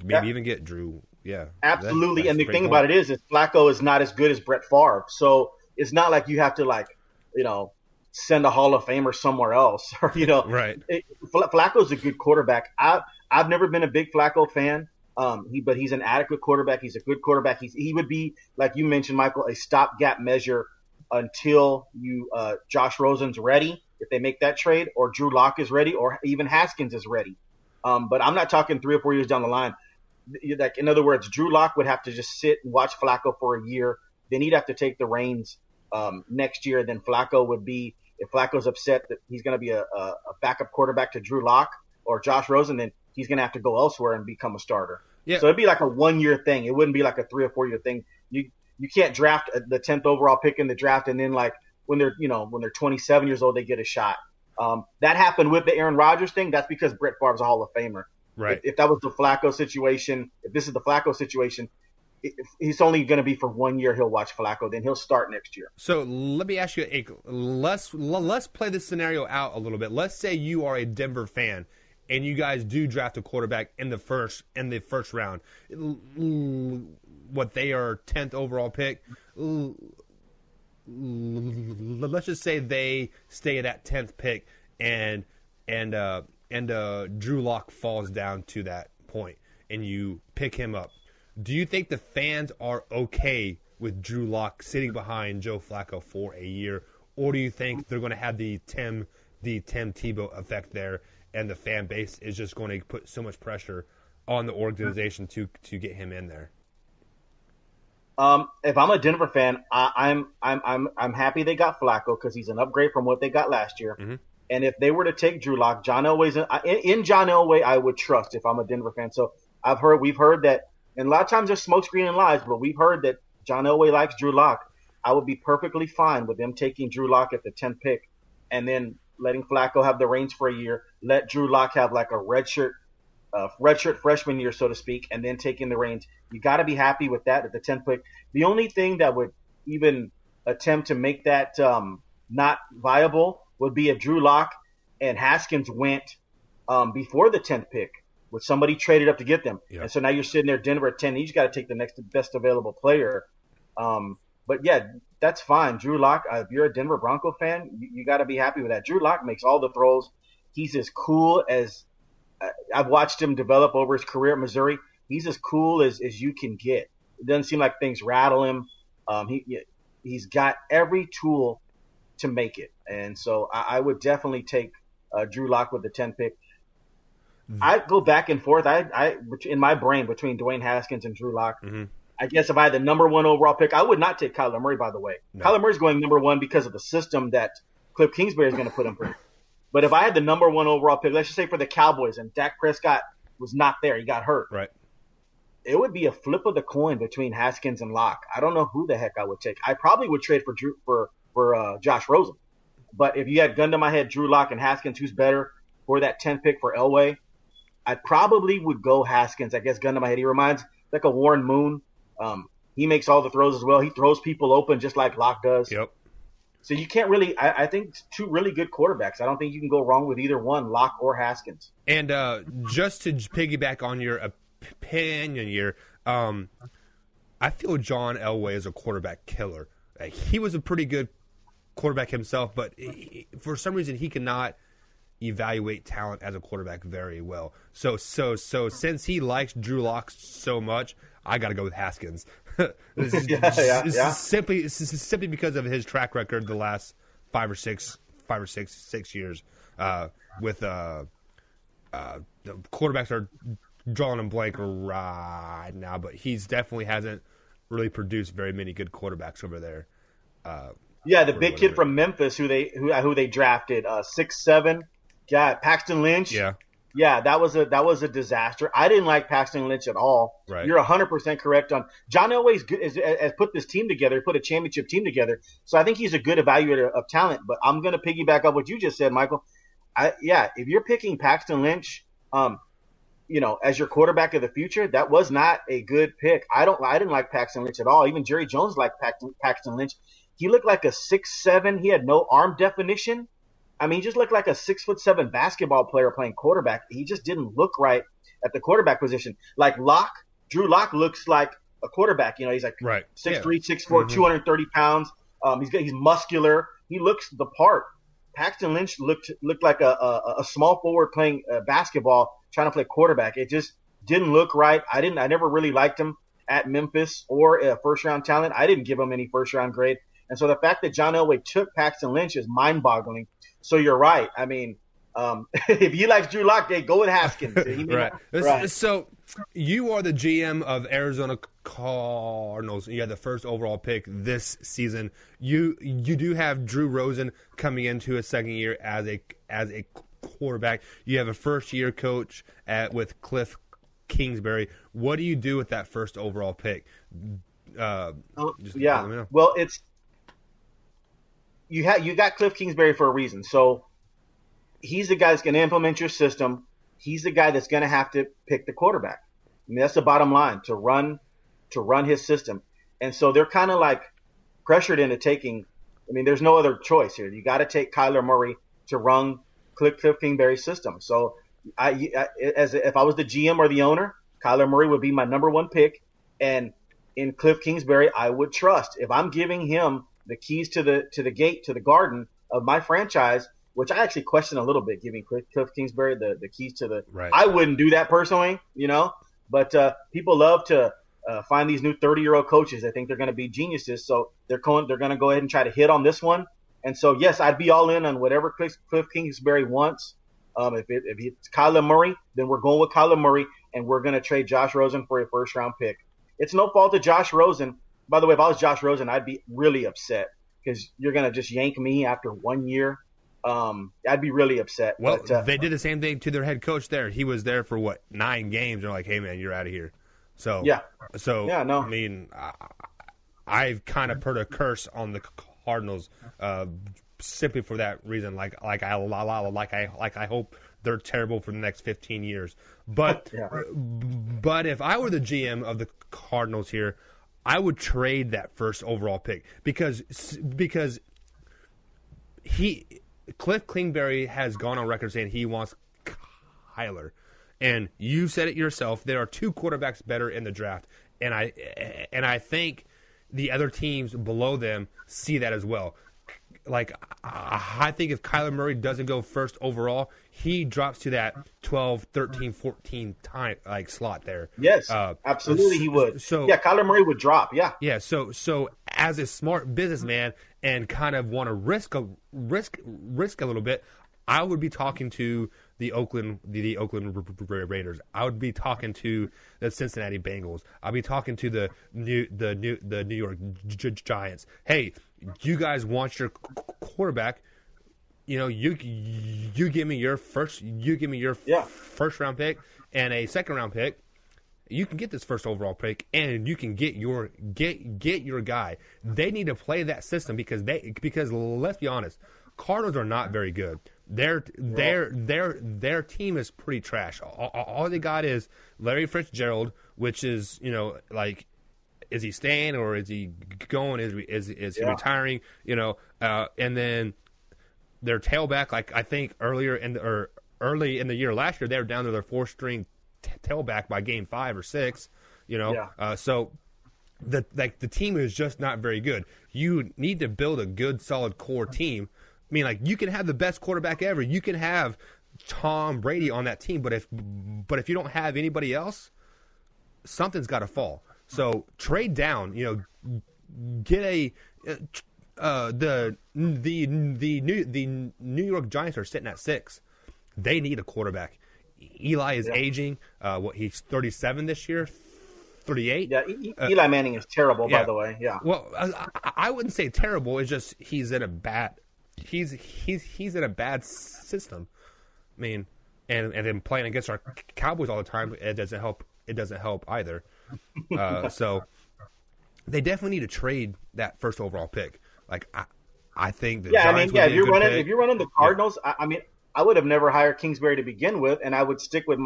maybe even get Drew. Yeah. Absolutely. And the thing about it is Flacco is not as good as Brett Favre. So it's not like you have to send a Hall of Famer somewhere else. Or, right. Flacco's a good quarterback. I've never been a big Flacco fan. But he's an adequate quarterback. He's a good quarterback. He would be, like you mentioned, Michael, a stopgap measure until Josh Rosen's ready. If they make that trade, or Drew Lock is ready, or even Haskins is ready. But I'm not talking 3 or 4 years down the line. Like, in other words, Drew Lock would have to just sit and watch Flacco for a year. Then he'd have to take the reins next year. Then Flacco would be, if Flacco's upset that he's going to be a backup quarterback to Drew Lock or Josh Rosen, then he's going to have to go elsewhere and become a starter. Yeah. So it'd be like a 1 year thing. It wouldn't be like a 3 or 4 year thing. You can't draft the 10th overall pick in the draft and then, like, when they're 27 years old, they get a shot. That happened with the Aaron Rodgers thing. That's because Brett Favre's a Hall of Famer. Right. If that was the Flacco situation, if this is the Flacco situation, he's only going to be for 1 year. He'll watch Flacco, then he'll start next year. So let me ask you, let's play this scenario out a little bit. Let's say you are a Denver fan, and you guys do draft a quarterback in the first round. What, they are 10th overall pick. Let's just say they stay at that 10th pick, and Drew Lock falls down to that point, and you pick him up. Do you think the fans are okay with Drew Lock sitting behind Joe Flacco for a year, or do you think they're going to have the Tim Tebow effect there, and the fan base is just going to put so much pressure on the organization to get him in there? If I'm a Denver fan, I'm happy they got Flacco because he's an upgrade from what they got last year. Mm-hmm. And if they were to take Drew Lock, John Elway's in John Elway, I would trust if I'm a Denver fan. So we've heard that, and a lot of times there's smoke screen and lies, but we've heard that John Elway likes Drew Lock. I would be perfectly fine with them taking Drew Lock at the 10th pick and then letting Flacco have the reins for a year. Let Drew Lock have like a redshirt freshman year, so to speak, and then taking the reins. You got to be happy with that at the 10th pick. The only thing that would even attempt to make that not viable would be if Drew Lock and Haskins went before the 10th pick, with somebody traded up to get them. Yep. And so now you're sitting there, Denver at 10, and you just got to take the next best available player. But yeah, that's fine. Drew Lock, if you're a Denver Bronco fan, you got to be happy with that. Drew Lock makes all the throws. He's as cool as I've watched him develop over his career at Missouri. He's as cool as you can get. It doesn't seem like things rattle him. He's got every tool to make it. And so I would definitely take Drew Lock with the 10th pick. I go back and forth. I in my brain between Dwayne Haskins and Drew Lock. Mm-hmm. I guess if I had the number 1 overall pick, I would not take Kyler Murray, by the way. No. Kyler Murray's going number 1 because of the system that Cliff Kingsbury is going to put him through. But if I had the number 1 overall pick, let's just say for the Cowboys, and Dak Prescott was not there, he got hurt. Right. It would be a flip of the coin between Haskins and Locke. I don't know who the heck I would take. I probably would trade for Josh Rosen. But if you had gun to my head, Drew Lock and Haskins, who's better for that 10th pick for Elway, I probably would go Haskins. I guess gun to my head. He reminds like a Warren Moon. He makes all the throws as well. He throws people open just like Locke does. Yep. So you can't really – I think two really good quarterbacks. I don't think you can go wrong with either one, Locke or Haskins. And just to piggyback on your opinion here, I feel John Elway is a quarterback killer. He was a pretty good quarterback himself, but for some reason he cannot evaluate talent as a quarterback very well. So since he likes Drew Lock so much, I got to go with Haskins. Simply because of his track record the last five or six years with the quarterbacks are drawing a blank right now, but he's definitely hasn't really produced very many good quarterbacks over there. The big kid from Memphis who they drafted 6'7", Paxton Lynch. Yeah, that was a disaster. I didn't like Paxton Lynch at all. Right. You're 100% correct on John Elway's good has put this team together, put a championship team together. So I think he's a good evaluator of talent. But I'm going to piggyback up what you just said, Michael. If you're picking Paxton Lynch, as your quarterback of the future, that was not a good pick. I didn't like Paxton Lynch at all. Even Jerry Jones liked Paxton Lynch. He looked like a 6'7". He had no arm definition. I mean, he just looked like a 6'7" basketball player playing quarterback. He just didn't look right at the quarterback position. Like Drew Lock looks like a quarterback. He's like 6'3", 6'4", 230 pounds. He's muscular. He looks the part. Paxton Lynch looked like a small forward playing basketball, trying to play quarterback. It just didn't look right. I never really liked him at Memphis or a first round talent. I didn't give him any first round grade. And so the fact that John Elway took Paxton Lynch is mind boggling. So you're right. I mean, If he likes Drew Lock, go with Haskins. Right. Right. So you are the GM of Arizona Cardinals. You had the first overall pick this season. You do have Drew Rosen coming into his second year as a quarterback. You have a first year coach with Cliff Kingsbury. What do you do with that first overall pick? Yeah. Well, it's you got Cliff Kingsbury for a reason. So he's the guy that's going to implement your system. He's the guy that's going to have to pick the quarterback. I mean, that's the bottom line, to run his system. And so they're kind of like pressured into taking. I mean, there's no other choice here. You got to take Kyler Murray to run Cliff Kingsbury's system. So if I was the GM or the owner, Kyler Murray would be my number one pick. And in Cliff Kingsbury, I would trust. If I'm giving him the keys to the gate, to the garden of my franchise, which I actually question a little bit, giving Cliff Kingsbury the keys to the. Right. I wouldn't do that personally, but people love to find these new 30-year-old coaches. They think they're going to be geniuses, so they're going to go ahead and try to hit on this one. And so, yes, I'd be all in on whatever Cliff Kingsbury wants. If it's Kyler Murray, then we're going with Kyler Murray, and we're going to trade Josh Rosen for a first-round pick. It's no fault of Josh Rosen. By the way, if I was Josh Rosen, I'd be really upset because you're going to just yank me after 1 year. I'd be really upset. Well, they did the same thing to their head coach there. He was there for 9 games. They're like, "Hey, man, you're out of here." So yeah. No. I mean, I've kind of put a curse on the Cardinals simply for that reason. Like I hope they're terrible for the next 15 years. But but if I were the GM of the Cardinals here, I would trade that first overall pick because Cliff Kingsbury has gone on record saying he wants Kyler. And you said it yourself. There are 2 quarterbacks better in the draft, and I think the other teams below them see that as well. Like, I think if Kyler Murray doesn't go first overall, he drops to that 12, 13, 14 time slot there. Yes, absolutely, he would. So yeah, Kyler Murray would drop. Yeah. Yeah. So as a smart businessman and kind of want to risk a little bit, I would be talking to the Oakland Raiders. I would be talking to the Cincinnati Bengals. I'd be talking to the New York Giants. Hey, you guys want your quarterback? You give me your first round pick and a second round pick. You can get this first overall pick, and you can get your guy. They need to play that system because let's be honest, Cardinals are not very good. Their team is pretty trash. All they got is Larry Fitzgerald, which is is he staying or is he going? Is he retiring? And then their tailback, I think early in the year last year, they were down to their 4th-string tailback by game 5 or 6. So the team is just not very good. You need to build a good, solid core team. I mean, you can have the best quarterback ever. You can have Tom Brady on that team, but if you don't have anybody else, something's got to fall. So trade down. Get the New York Giants are sitting at 6. They need a quarterback. Eli is aging. He's 37 this year. 38. Yeah, Eli Manning is terrible, by the way. Yeah. Well, I wouldn't say terrible. It's just he's in a bad. He's in a bad system. I mean, and then playing against our Cowboys all the time, it doesn't help. It doesn't help either. So they definitely need to trade that first overall pick. I think the Giants would be a good pick. If you're running the Cardinals, I mean, I would have never hired Kingsbury to begin with, and I would stick with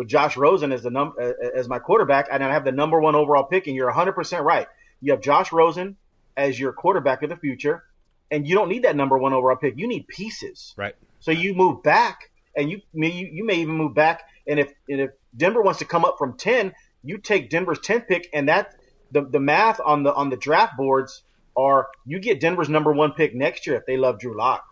Josh Rosen as as my quarterback, and I have the number 1 overall pick. And you're 100% right. You have Josh Rosen as your quarterback of the future. And you don't need that number 1 overall pick. You need pieces. Right. So you move back, and you may even move back. And if Denver wants to come up from 10, you take Denver's 10th pick, and that the math on the draft boards are you get Denver's number 1 pick next year if they love Drew Lock,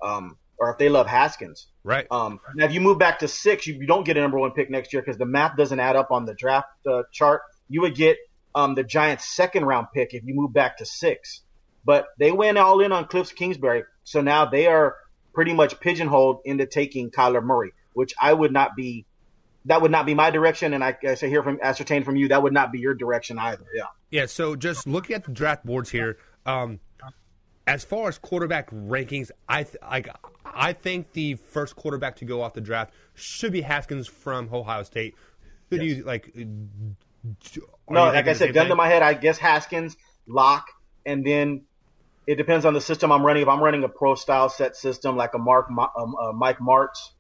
or if they love Haskins. Right. Now if you move back to 6, you don't get a number 1 pick next year because the math doesn't add up on the draft chart. You would get the Giants' 2nd round pick if you move back to 6. But they went all in on Cliff Kingsbury, so now they are pretty much pigeonholed into taking Kyler Murray, which that would not be my direction. And I guess ascertain from you, that would not be your direction either. Yeah. Yeah. So just looking at the draft boards here, as far as quarterback rankings, I think the first quarterback to go off the draft should be Haskins from Ohio State. Who do you like? No, like I said, gun to my head, I guess Haskins, lock, and then it depends on the system I'm running. If I'm running a pro style set system like a Mike Martz,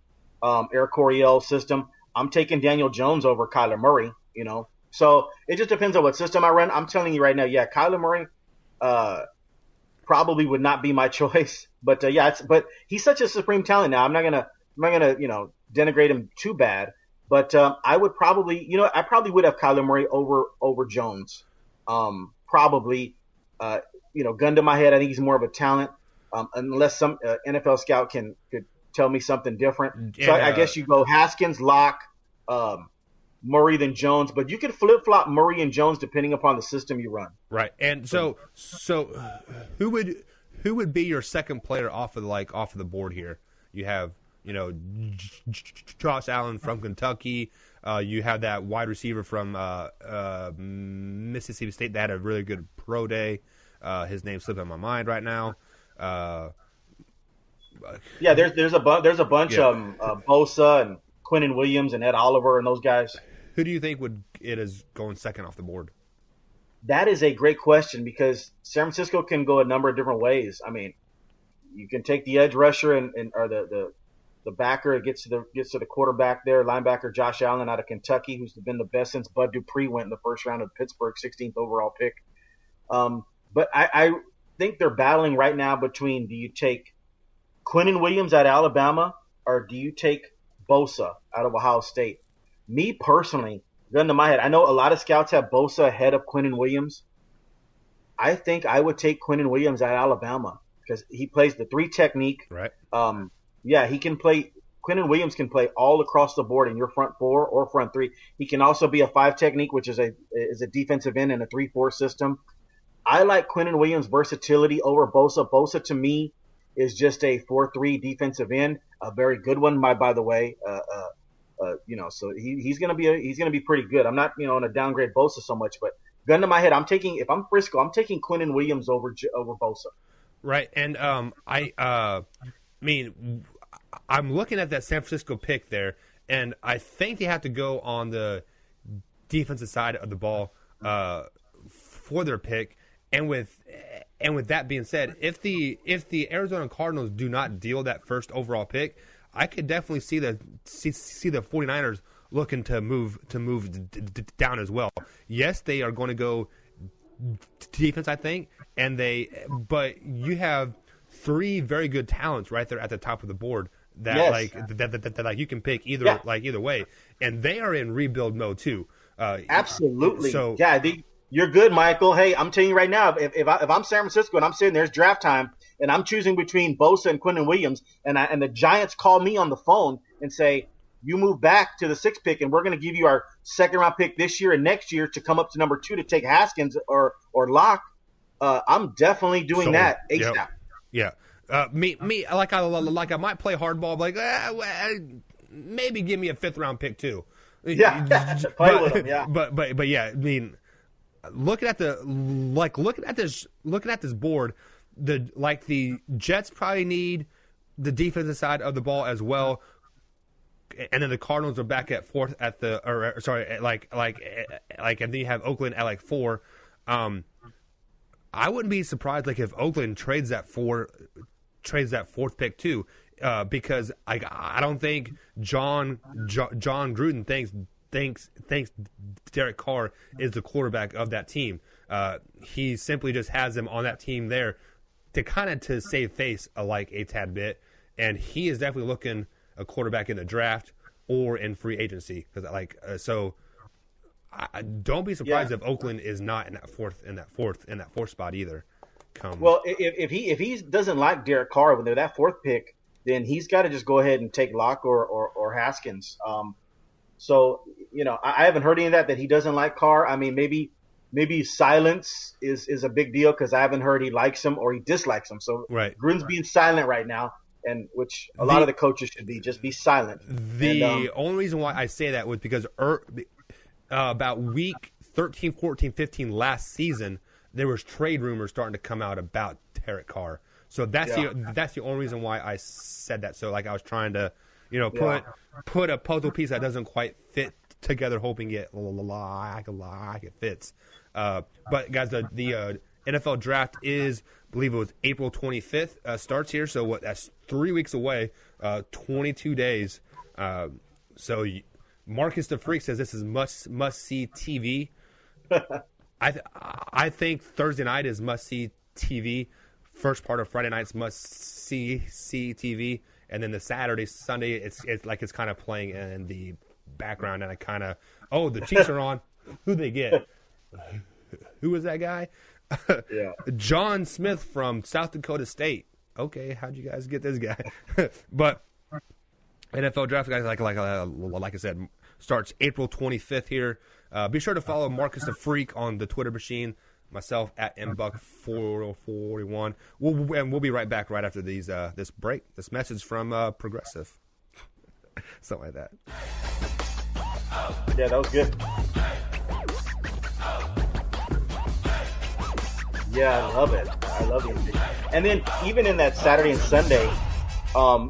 Eric Coryell system, I'm taking Daniel Jones over Kyler Murray. So it just depends on what system I run. I'm telling you right now, yeah, Kyler Murray probably would not be my choice, but but he's such a supreme talent now. I'm not gonna denigrate him too bad. But I would probably, I probably would have Kyler Murray over Jones. Probably, gun to my head, I think he's more of a talent, unless some NFL scout could tell me something different. So I guess you go Haskins, Locke, Murray, then Jones. But you can flip-flop Murray and Jones depending upon the system you run. Right. And so who would be your second player off of the board here? You have Josh Allen from Kentucky. You have that wide receiver from Mississippi State that had a really good pro day. His name's slipping my mind right now. There's a bunch of Bosa and Quinnen Williams and Ed Oliver and those guys. Who do you think is going second off the board? That is a great question because San Francisco can go a number of different ways. I mean, you can take the edge rusher or the backer gets to the quarterback there, linebacker Josh Allen out of Kentucky, who's been the best since Bud Dupree went in the first round of Pittsburgh, 16th overall pick. But I think they're battling right now between, do you take Quinnen Williams out of Alabama or do you take Bosa out of Ohio State? Me personally, gun to my head, I know a lot of scouts have Bosa ahead of Quinnen Williams. I think I would take Quinnen Williams out of Alabama because he plays the 3 technique. Right. Yeah, he can play. Quinnen Williams can play all across the board in your front 4 or front 3. He can also be a 5 technique, which is a defensive end in a 3-4 system. I like Quinnen Williams' versatility over Bosa. Bosa to me is just a 4-3 defensive end, a very good one, by the way. So he's gonna be pretty good. I'm not gonna downgrade Bosa so much, but gun to my head, if I'm Frisco, I'm taking Quinnen Williams over Bosa. Right, and I'm looking at that San Francisco pick there, and I think they have to go on the defensive side of the ball for their pick. And with that being said, if the Arizona Cardinals do not deal that first overall pick, I could definitely see the 49ers looking to move down as well. Yes, they are going to go defense, I think, but you have 3 very good talents right there at the top of the board that that you can pick either way, and they are in rebuild mode too. Absolutely. So you're good, Michael. Hey, I'm telling you right now, if I'm San Francisco and I'm sitting there's draft time and I'm choosing between Bosa and Quinnen Williams, and the Giants call me on the phone and say, you move back to the 6th pick and we're going to give you our 2nd round pick this year and next year to come up to number 2 to take Haskins or Locke, I'm definitely doing that ASAP. Yeah. Me, like I might play hardball, like maybe give me a 5th round pick too. Yeah, play with him. Yeah, but yeah, I mean, looking at this board, the Jets probably need the defensive side of the ball as well, and then the Cardinals are back at 4th and then you have Oakland at 4. I wouldn't be surprised if Oakland trades that 4th pick too, because I don't think John Gruden thinks Derek Carr is the quarterback of that team. He simply just has him on that team there to save face a tad bit, and he is definitely looking a quarterback in the draft or in free agency so. I don't be surprised if Oakland is not in that fourth spot either. Well, if he doesn't like Derek Carr when they're that 4th pick, then he's got to just go ahead and take Locke or Haskins. So I haven't heard any of that he doesn't like Carr. I mean, maybe silence is a big deal because I haven't heard he likes him or he dislikes him. So right. Gruden's being silent right now. and which a lot of the coaches should be silent. The only reason why I say that was because about week 13, 14, 15 last season, there was trade rumors starting to come out about Derek Carr. So that's the only reason why I said that. So like I was trying to, put a puzzle piece that doesn't quite fit together, hoping it fits. But guys, the NFL draft is, I believe it was April 25th, starts here. So that's 3 weeks away, 22 days. So Marcus the Freak says this is must see TV. I think Thursday night is must see TV. First part of Friday night's must see TV, and then the Saturday, Sunday, it's like it's kind of playing in the background, and I kind of the Chiefs are on. Who they get? Who was that guy? John Smith from South Dakota State. Okay, how'd you guys get this guy? But NFL draft, guys, like I said, starts April 25th here. Be sure to follow Marcus the Freak on the Twitter machine. Myself at mbuck4041. We'll be right back right after these this break. This message from Progressive, something like that. Yeah, that was good. Yeah, I love it. I love the NBA. And then even in that Saturday and Sunday,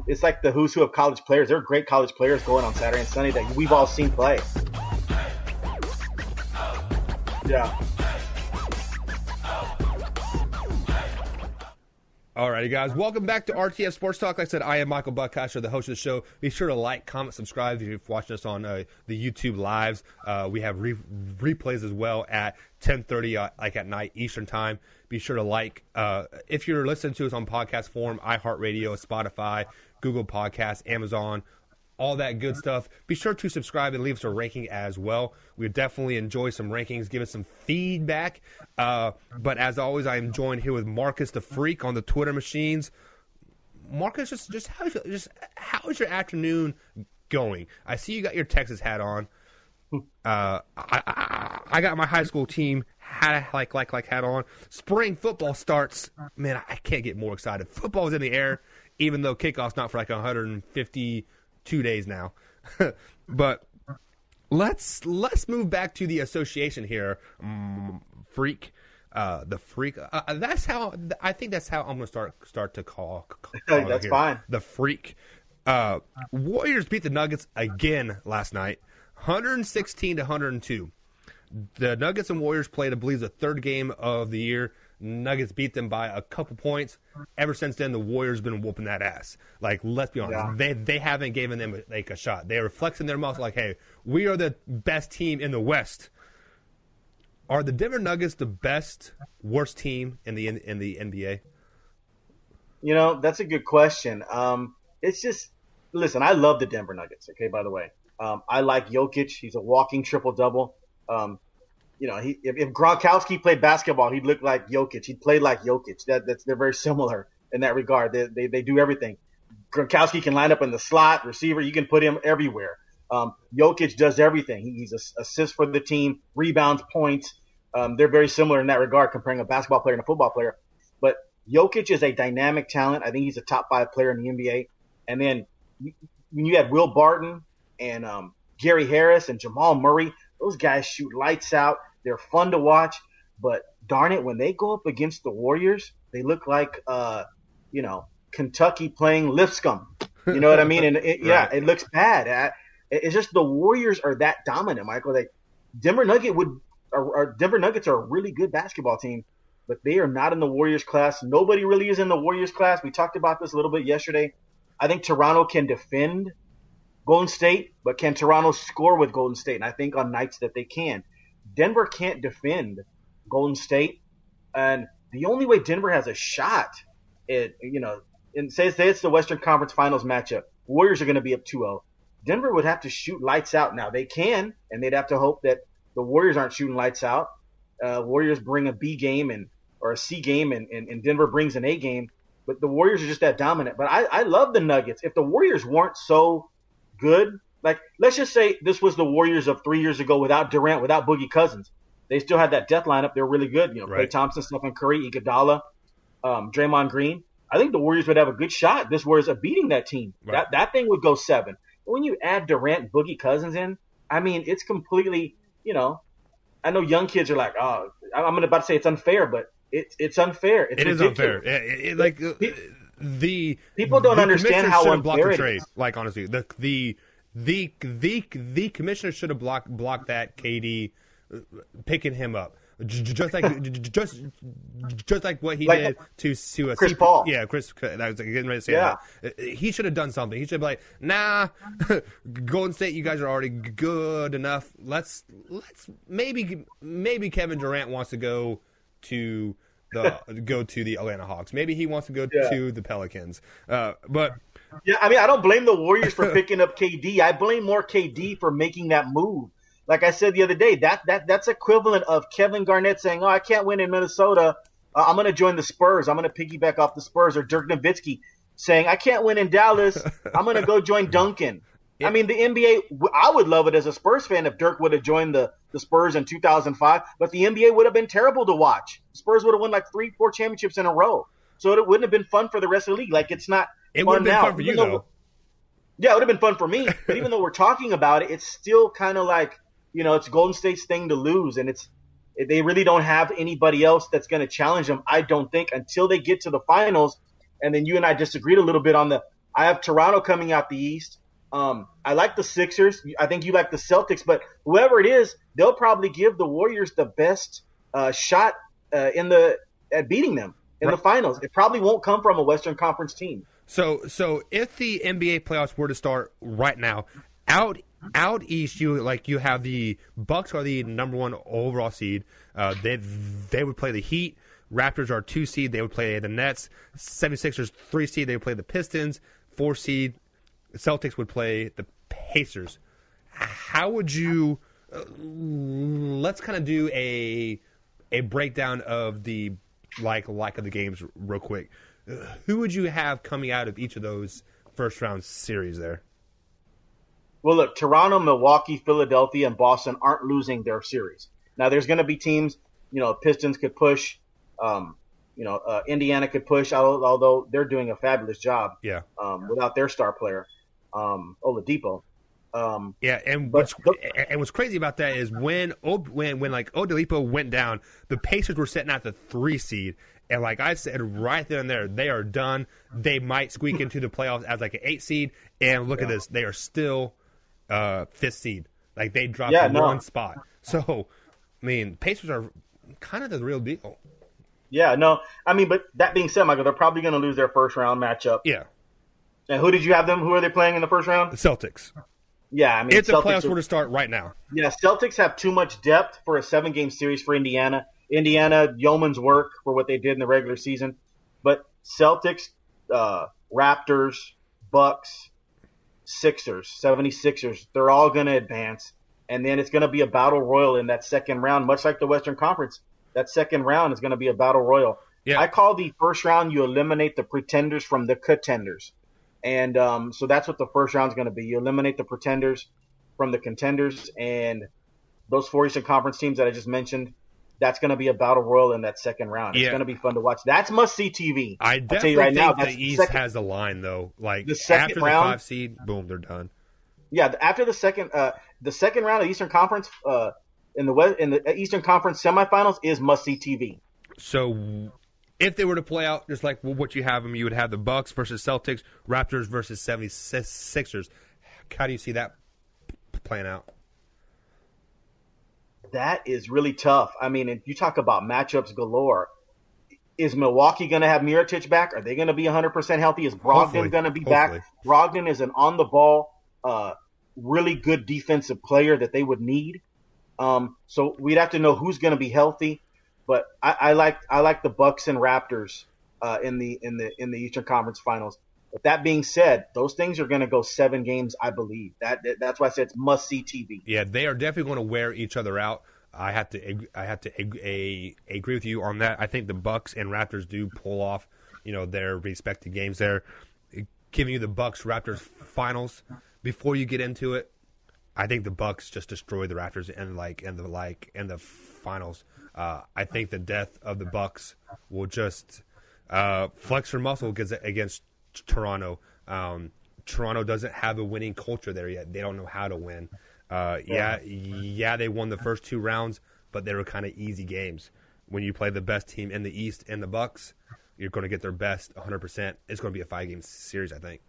it's like the who's who of college players. There are great college players going on Saturday and Sunday that we've all seen play. Yeah. Alrighty, guys. Welcome back to RTS Sports Talk. Like I said, I am Michael Buckasher, the host of the show. Be sure to like, comment, subscribe if you're watching us on the YouTube lives. We have replays as well at 10:30, like at night Eastern time. Be sure to like. If you're listening to us on podcast form, iHeartRadio, Spotify, Google Podcasts, Amazon, all that good stuff. Be sure to subscribe and leave us a ranking as well. We definitely enjoy some rankings. Give us some feedback. But as always, I am joined here with Marcus the Freak on the Twitter machines. Marcus, just how is your afternoon going? I see you got your Texas hat on. I got my high school team hat hat on. Spring football starts. Man, I can't get more excited. Football's in the air, even though kickoff's not for like 152 days now. But let's move back to the association here, Freak. The Freak. That's how I think that's how I'm gonna start to call that's here. Fine. The Freak. Warriors beat the Nuggets again last night, 116-102. The Nuggets and Warriors played, I believe, the third game of the year. Nuggets beat them by a couple points. Ever since then, the Warriors been whooping that ass. Like, let's be honest, they haven't given them like a shot. They are flexing their muscle, like, hey, we are the best team in the West. Are the Denver Nuggets the best, worst team in the NBA? That's a good question. It's just, listen, I love the Denver Nuggets. Okay, by the way, I like Jokic. He's a walking triple double. If Gronkowski played basketball, he'd look like Jokic. He'd play like Jokic. They're very similar in that regard. They do everything. Gronkowski can line up in the slot, receiver. You can put him everywhere. Jokic does everything. He's assists for the team, rebounds, points. They're very similar in that regard, comparing a basketball player and a football player. But Jokic is a dynamic talent. I think he's a top 5 player in the NBA. And then when you had Will Barton and Gary Harris and Jamal Murray, those guys shoot lights out. They're fun to watch, but darn it, when they go up against the Warriors, they look like, Kentucky playing Lipscomb. You know what I mean? And it looks bad. It's just the Warriors are that dominant, Michael. Denver Nuggets are a really good basketball team, but they are not in the Warriors class. Nobody really is in the Warriors class. We talked about this a little bit yesterday. I think Toronto can defend Golden State, but can Toronto score with Golden State? And I think on nights that they can. Denver can't defend Golden State, and the only way Denver has a shot, and say it's the Western Conference Finals matchup, Warriors are going to be up 2-0. Denver would have to shoot lights out. Now they can, and they'd have to hope that the Warriors aren't shooting lights out. Warriors bring a B game or a C game, and Denver brings an A game. But the Warriors are just that dominant. But I love the Nuggets. If the Warriors weren't so good, like let's just say this was the Warriors of 3 years ago without Durant, without Boogie Cousins, they still had that death lineup. They're really good. Klay Thompson, Stephen Curry, Iguodala, Draymond Green. I think the Warriors would have a good shot this Warriors of beating that team. Right. That thing would go 7. When you add Durant, Boogie Cousins in, I mean, it's completely, I know young kids are like, oh, I'm about to say it's unfair, but it's unfair. It's ridiculous. Unfair. The people don't understand how unfair the trade. it is. Like honestly, the commissioner should have blocked that KD picking him up. Just like what he did to Chris Paul. Yeah, Chris. I was getting ready to say that. He should have done something. He should be like, nah, Golden State, you guys are already good enough. Let's maybe Kevin Durant wants to go to the Atlanta Hawks. Maybe he wants to go to the Pelicans. But yeah, I mean, I don't blame the Warriors for picking up KD. I blame more KD for making that move. Like I said the other day, that's equivalent of Kevin Garnett saying, "Oh, I can't win in Minnesota. I'm going to join the Spurs. I'm going to piggyback off the Spurs." Or Dirk Nowitzki saying, "I can't win in Dallas. I'm going to go join Duncan." Yeah. I mean, the NBA. I would love it as a Spurs fan if Dirk would have joined the Spurs in 2005, but the NBA would have been terrible to watch. Spurs would have won like 3-4 championships in a row, so it wouldn't have been fun for the rest of the league. Like it's not. It would have been fun for you though. Yeah, it would have been fun for me. But even though we're talking about it, it's still kind of like. It's Golden State's thing to lose, and they really don't have anybody else that's going to challenge them, I don't think, until they get to the finals. And then you and I disagreed a little bit on I have Toronto coming out the East. I like the Sixers. I think you like the Celtics, but whoever it is, they'll probably give the Warriors the best shot at beating them in the finals. It probably won't come from a Western Conference team. So if the NBA playoffs were to start right now, out east, you have the Bucks are the number 1 overall seed. They would play the Heat. Raptors are 2 seed. They would play the Nets. 76ers 3 seed. They would play the Pistons. 4 seed. Celtics would play the Pacers. How would you? Let's kind of do a breakdown of the like of the games real quick. Who would you have coming out of each of those first round series there? Well, look, Toronto, Milwaukee, Philadelphia, and Boston aren't losing their series. Now, there's going to be teams, Pistons could push, Indiana could push, although they're doing a fabulous job without their star player, Oladipo. And what's crazy about that is when Oladipo went down, the Pacers were sitting at the 3 seed. And like I said, right then and there, they are done. They might squeak into the playoffs as like an 8 seed. And look at this. They are still 5th seed. Like they dropped one spot. So, I mean, Pacers are kind of the real deal. Yeah, no. I mean, but that being said, Michael, they're probably going to lose their first round matchup. Yeah. And who did you have them? Who are they playing in the first round? The Celtics. Yeah, I mean, if the playoffs were to start right now. Yeah, Celtics have too much depth for a 7-game series for Indiana. Yeoman's work for what they did in the regular season. But Celtics, Raptors, Bucks, Sixers, 76ers, they're all going to advance. And then it's going to be a battle royal in that second round, much like the Western Conference. That second round is going to be a battle royal. Yeah. I call the first round you eliminate the pretenders from the contenders. And so that's what the first round is going to be. You eliminate the pretenders from the contenders. And those 4 Eastern Conference teams that I just mentioned, that's going to be a battle royal in that second round. It's going to be fun to watch. That's must-see TV. I definitely think the East has a line, though. Like, after the 5 seed, boom, they're done. Yeah, after the second round of the Eastern Conference, in the Eastern Conference semifinals is must-see TV. So if they were to play out just like what you have them, you would have the Bucks versus Celtics, Raptors versus 76ers. How do you see that playing out? That is really tough. I mean, if you talk about matchups galore, is Milwaukee going to have Mirotic back? Are they going to be 100% healthy? Is Brogdon going to be back? Brogdon is an on-the-ball, really good defensive player that they would need. So we'd have to know who's going to be healthy. But I like the Bucks and Raptors in the Eastern Conference Finals. But that being said, those things are going to go 7 games, I believe. That's why I said it's must-see TV. Yeah, they are definitely going to wear each other out. I have to agree with you on that. I think the Bucks and Raptors do pull off, their respective games there. Giving you the Bucks Raptors finals before you get into it, I think the Bucks just destroy the Raptors in the finals. I think the death of the Bucks will just Flex your muscle against Toronto. Toronto doesn't have a winning culture there yet. They don't know how to win. Yeah, they won the first 2 rounds, but they were kind of easy games. When you play the best team in the East and the Bucks, you're going to get their best 100%. It's going to be a 5-game series, I think.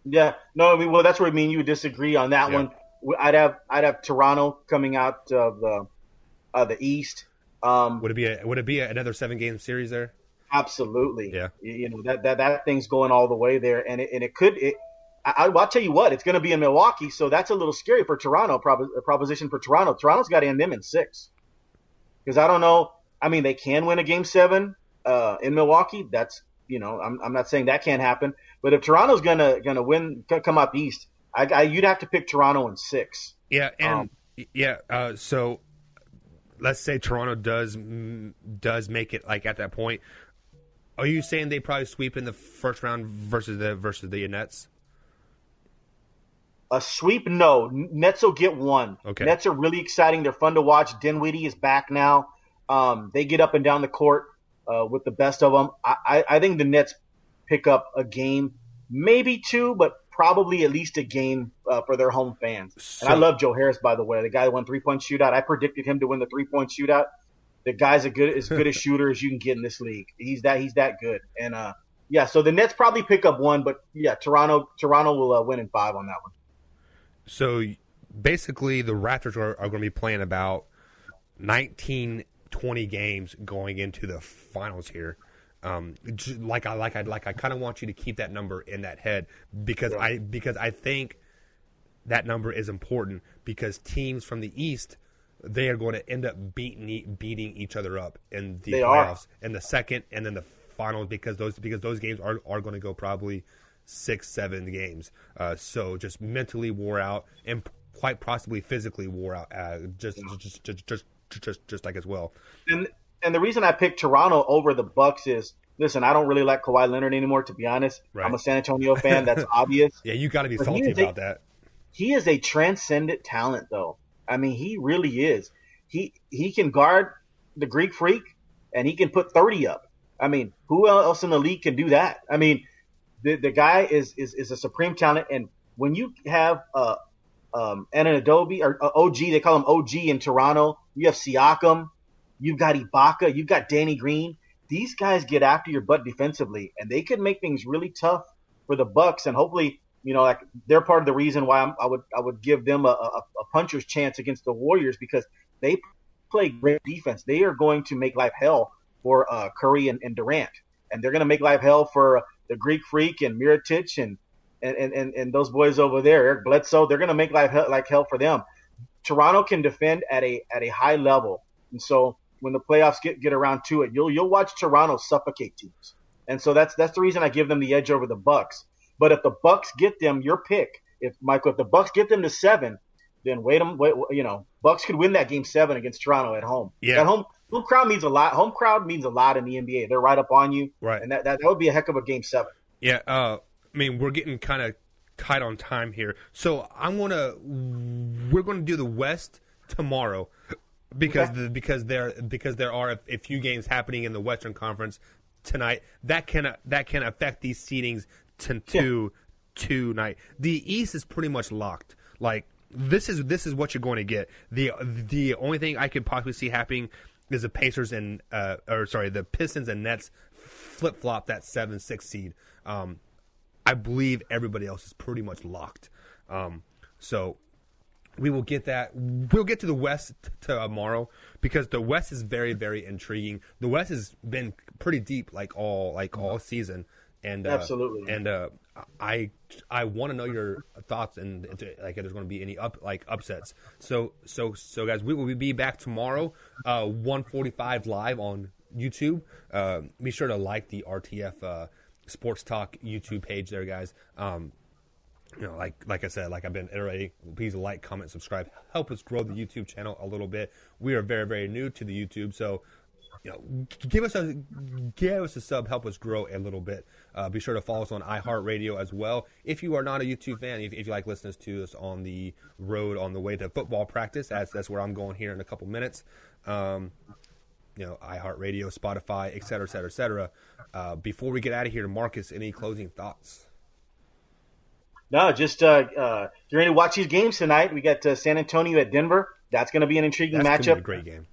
Yeah, no, I mean, well, that's where me and you disagree on that one. I'd have Toronto coming out of the East. Would it be another 7-game series there? Absolutely. Yeah. You know that thing's going all the way there, and it could. I'll tell you what, it's going to be in Milwaukee, so that's a little scary for Toronto. Proposition for Toronto. Toronto's got to end them in 6, because I don't know. I mean, they can win a Game 7 in Milwaukee. That's I'm not saying that can't happen, but if Toronto's gonna win, come up East, you'd have to pick Toronto in 6. Yeah, and so let's say Toronto does make it like at that point. Are you saying they probably sweep in the first round versus the Nets? A sweep? No. Nets will get 1. Okay. Nets are really exciting. They're fun to watch. Dinwiddie is back now. They get up and down the court with the best of them. I think the Nets pick up a game, maybe 2, but probably at least a game for their home fans. And I love Joe Harris, by the way, the guy that won 3-point shootout. I predicted him to win the 3-point shootout. The guy's as good a shooter as you can get in this league. He's that good. And so the Nets probably pick up 1, but yeah, Toronto will win in 5 on that one. So basically, the Raptors are going to be playing about 19, 20 games going into the finals here. I kind of want you to keep that number in that head because I think that number is important because teams from the East, they are going to end up beating each other up in the playoffs in the second and then the finals because those games are going to go probably 6-7 games. So just mentally wore out and quite possibly physically wore out. Just like as well. And the reason I picked Toronto over the Bucks is, listen, I don't really like Kawhi Leonard anymore, to be honest. Right. I'm a San Antonio fan. That's obvious. Yeah, you got to be salty about that. He is a transcendent talent, though. I mean, he really is. He can guard the Greek Freak, and he can put 30 up. I mean, who else in the league can do that? I mean, the guy is a supreme talent, and when you have Anunoby or OG, they call him OG in Toronto. You have Siakam, you've got Ibaka, you've got Danny Green. These guys get after your butt defensively, and they could make things really tough for the Bucks. And hopefully, like they're part of the reason why I would give them a puncher's chance against the Warriors because they play great defense. They are going to make life hell for Curry and Durant, and they're going to make life hell for the Greek Freak and Mirotic and those boys over there, Eric Bledsoe. They're going to make life like hell for them. Toronto can defend at a high level, and so when the playoffs get around to it, you'll watch Toronto suffocate teams, and so that's the reason I give them the edge over the Bucks. But if the Bucks get them, your pick, if the Bucks get them to 7, then wait, Bucks could win that game 7 against Toronto at home. Yeah, that home crowd means a lot. Home crowd means a lot in the NBA. They're right up on you, right? And that would be a heck of a game 7. Yeah, I mean we're getting kind of tight on time here, so we're gonna do the West tomorrow because there are a few games happening in the Western Conference tonight that can affect these seedings tonight. The East is pretty much locked. Like this is what you're going to get. The only thing I could possibly see happening is the Pacers and the Pistons and Nets flip flop that 7-6 seed. I believe everybody else is pretty much locked. So we will get that. We'll get to the West tomorrow because the West is very, very intriguing. The West has been pretty deep all season. And absolutely. And I want to know your thoughts and if there's going to be any upsets. So guys, we will be back tomorrow, 1:45 live on YouTube. Be sure to like the RTF Sports Talk YouTube page there, guys. Like I said, like I've been iterating, please like, comment, subscribe. Help us grow the YouTube channel a little bit. We are very, very new to the YouTube, so give us a sub, help us grow a little bit. Be sure to follow us on iHeartRadio as well. If you are not a YouTube fan, if you like listening to us on the road on the way to football practice, that's where I'm going here in a couple minutes. iHeartRadio, Spotify, et cetera, et cetera, et cetera. Before we get out of here, Marcus, any closing thoughts? No, just you're going to watch these games tonight. We got San Antonio at Denver. That's going to be an intriguing That's matchup. Gonna be a great game.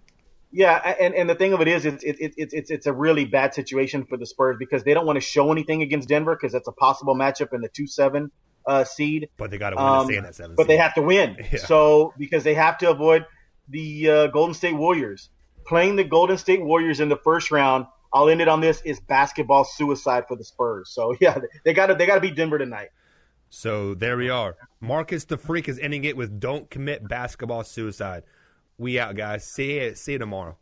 Yeah, and the thing of it is, it's a really bad situation for the Spurs because they don't want to show anything against Denver because that's a possible matchup in the 2-7 seed. But they got to win to stay in that 7 But seed. they have to win. Yeah. So because they have to avoid the Golden State Warriors. Playing the Golden State Warriors in the first round, I'll end it on this, is basketball suicide for the Spurs. So yeah, they got to beat Denver tonight. So there we are. Marcus the Freak is ending it with "Don't commit basketball suicide." We out, guys. See you tomorrow.